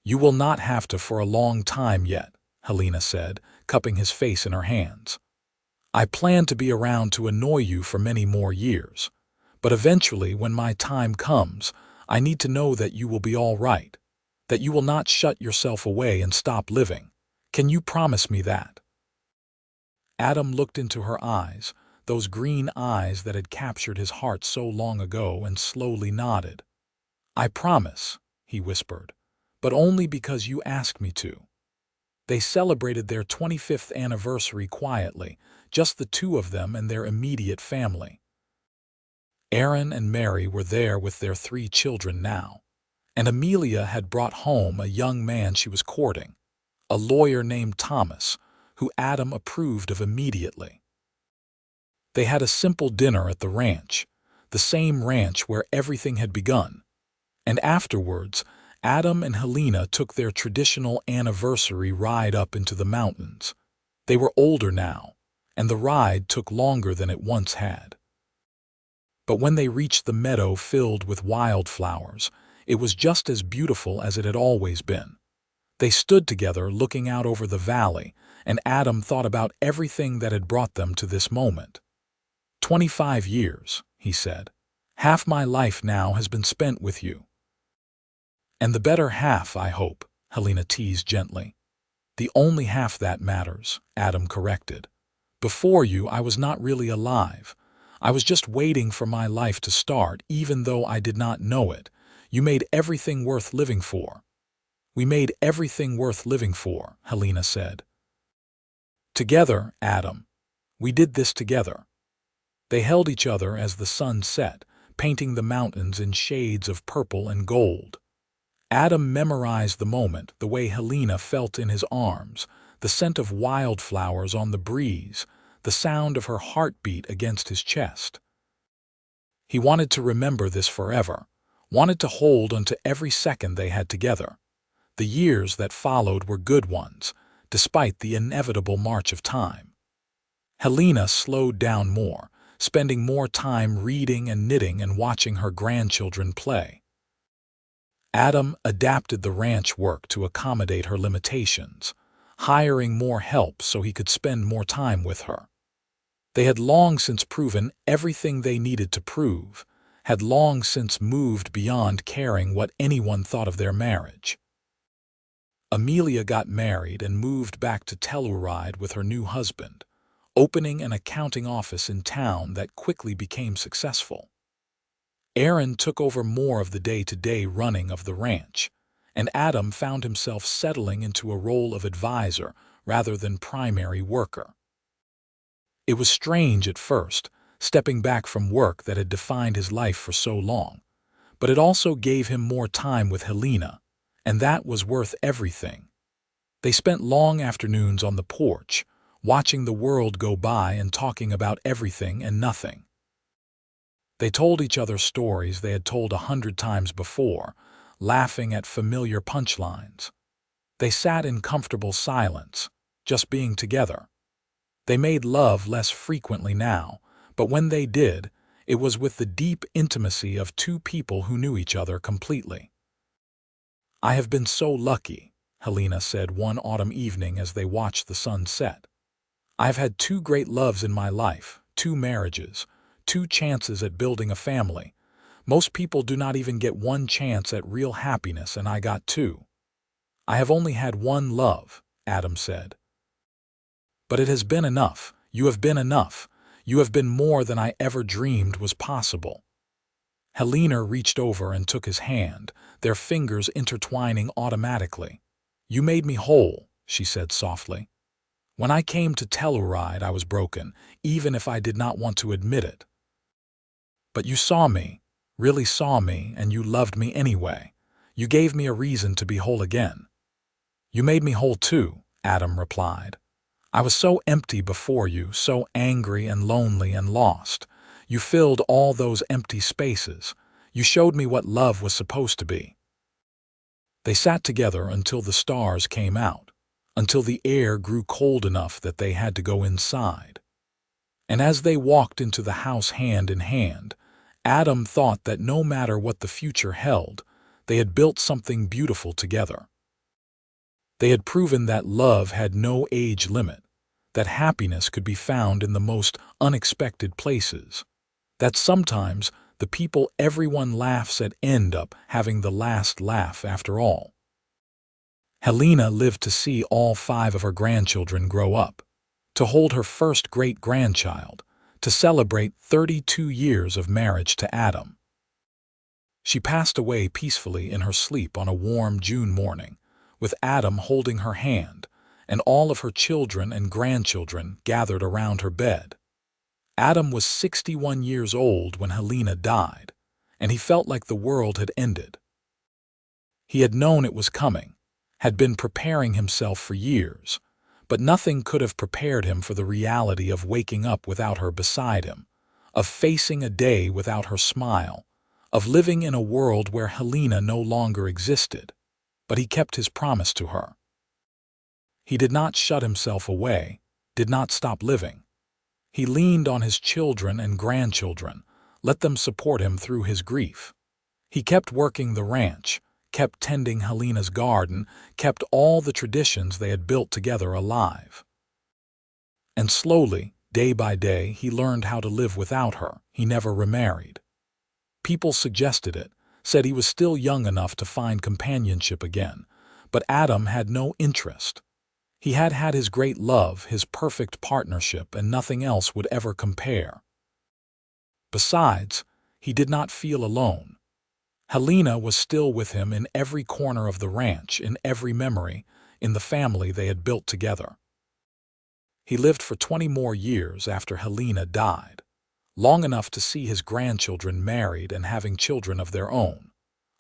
"You will not have to for a long time yet," Helena said, cupping his face in her hands. "I plan to be around to annoy you for many more years. But eventually, when my time comes, I need to know that you will be all right, that you will not shut yourself away and stop living. Can you promise me that?" Adam looked into her eyes, those green eyes that had captured his heart so long ago, and slowly nodded. "I promise," he whispered, "but only because you asked me to." They celebrated their 25th anniversary quietly, just the two of them and their immediate family. Aaron and Mary were there with their 3 children now, and Amelia had brought home a young man she was courting, a lawyer named Thomas, who Adam approved of immediately. They had a simple dinner at the ranch, the same ranch where everything had begun, and afterwards Adam and Helena took their traditional anniversary ride up into the mountains. They were older now, and the ride took longer than it once had. But when they reached the meadow filled with wildflowers, it was just as beautiful as it had always been. They stood together looking out over the valley, and Adam thought about everything that had brought them to this moment. 25 years, he said. Half my life now has been spent with you. And the better half, I hope, Helena teased gently. The only half that matters, Adam corrected. Before you, I was not really alive. I was just waiting for my life to start, even though I did not know it. You made everything worth living for." "We made everything worth living for," Helena said. "Together, Adam. We did this together." They held each other as the sun set, painting the mountains in shades of purple and gold. Adam memorized the moment, the way Helena felt in his arms, the scent of wildflowers on the breeze, the sound of her heartbeat against his chest. He wanted to remember this forever, wanted to hold onto every second they had together. The years that followed were good ones, despite the inevitable march of time. Helena slowed down more, spending more time reading and knitting and watching her grandchildren play. Adam adapted the ranch work to accommodate her limitations, hiring more help so he could spend more time with her. They had long since proven everything they needed to prove, had long since moved beyond caring what anyone thought of their marriage. Amelia got married and moved back to Telluride with her new husband, opening an accounting office in town that quickly became successful. Aaron took over more of the day-to-day running of the ranch, and Adam found himself settling into a role of advisor rather than primary worker. It was strange at first, stepping back from work that had defined his life for so long, but it also gave him more time with Helena, and that was worth everything. They spent long afternoons on the porch, watching the world go by and talking about everything and nothing. They told each other stories they had told 100 times before, laughing at familiar punchlines. They sat in comfortable silence, just being together. They made love less frequently now, but when they did, it was with the deep intimacy of two people who knew each other completely. "I have been so lucky," Helena said one autumn evening as they watched the sun set. "I have had two great loves in my life, two marriages, two chances at building a family. Most people do not even get one chance at real happiness, and I got two." "I have only had one love," Adam said. "But it has been enough. You have been enough. You have been more than I ever dreamed was possible." Helena reached over and took his hand, their fingers intertwining automatically. "You made me whole," she said softly. "When I came to Telluride, I was broken, even if I did not want to admit it. But you saw me, really saw me, and you loved me anyway. You gave me a reason to be whole again." "You made me whole too," Adam replied. "I was so empty before you, so angry and lonely and lost. You filled all those empty spaces. You showed me what love was supposed to be." They sat together until the stars came out, until the air grew cold enough that they had to go inside. And as they walked into the house hand in hand, Adam thought that no matter what the future held, they had built something beautiful together. They had proven that love had no age limit, that happiness could be found in the most unexpected places, that sometimes the people everyone laughs at end up having the last laugh after all. Helena lived to see all 5 of her grandchildren grow up, to hold her first great-grandchild, to celebrate 32 years of marriage to Adam. She passed away peacefully in her sleep on a warm June morning, with Adam holding her hand, and all of her children and grandchildren gathered around her bed. Adam was 61 years old when Helena died, and he felt like the world had ended. He had known it was coming, had been preparing himself for years, but nothing could have prepared him for the reality of waking up without her beside him, of facing a day without her smile, of living in a world where Helena no longer existed, but he kept his promise to her. He did not shut himself away, did not stop living. He leaned on his children and grandchildren, let them support him through his grief. He kept working the ranch, kept tending Helena's garden, kept all the traditions they had built together alive. And slowly, day by day, he learned how to live without her. He never remarried. People suggested it, said he was still young enough to find companionship again, but Adam had no interest. He had had his great love, his perfect partnership, and nothing else would ever compare. Besides, he did not feel alone. Helena was still with him in every corner of the ranch, in every memory, in the family they had built together. He lived for 20 more years after Helena died, long enough to see his grandchildren married and having children of their own,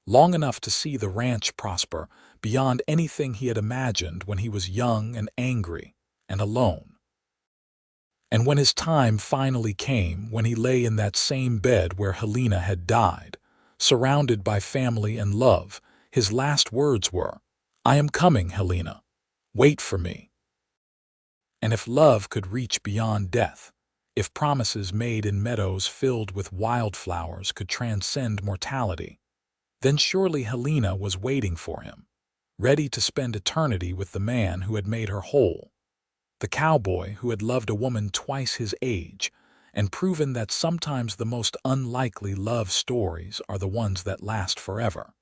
long enough to see the ranch prosper beyond anything he had imagined when he was young and angry and alone. And when his time finally came, when he lay in that same bed where Helena had died, surrounded by family and love, his last words were, "I am coming, Helena. Wait for me." And if love could reach beyond death, if promises made in meadows filled with wildflowers could transcend mortality, then surely Helena was waiting for him, ready to spend eternity with the man who had made her whole, the cowboy who had loved a woman twice his age and proven that sometimes the most unlikely love stories are the ones that last forever.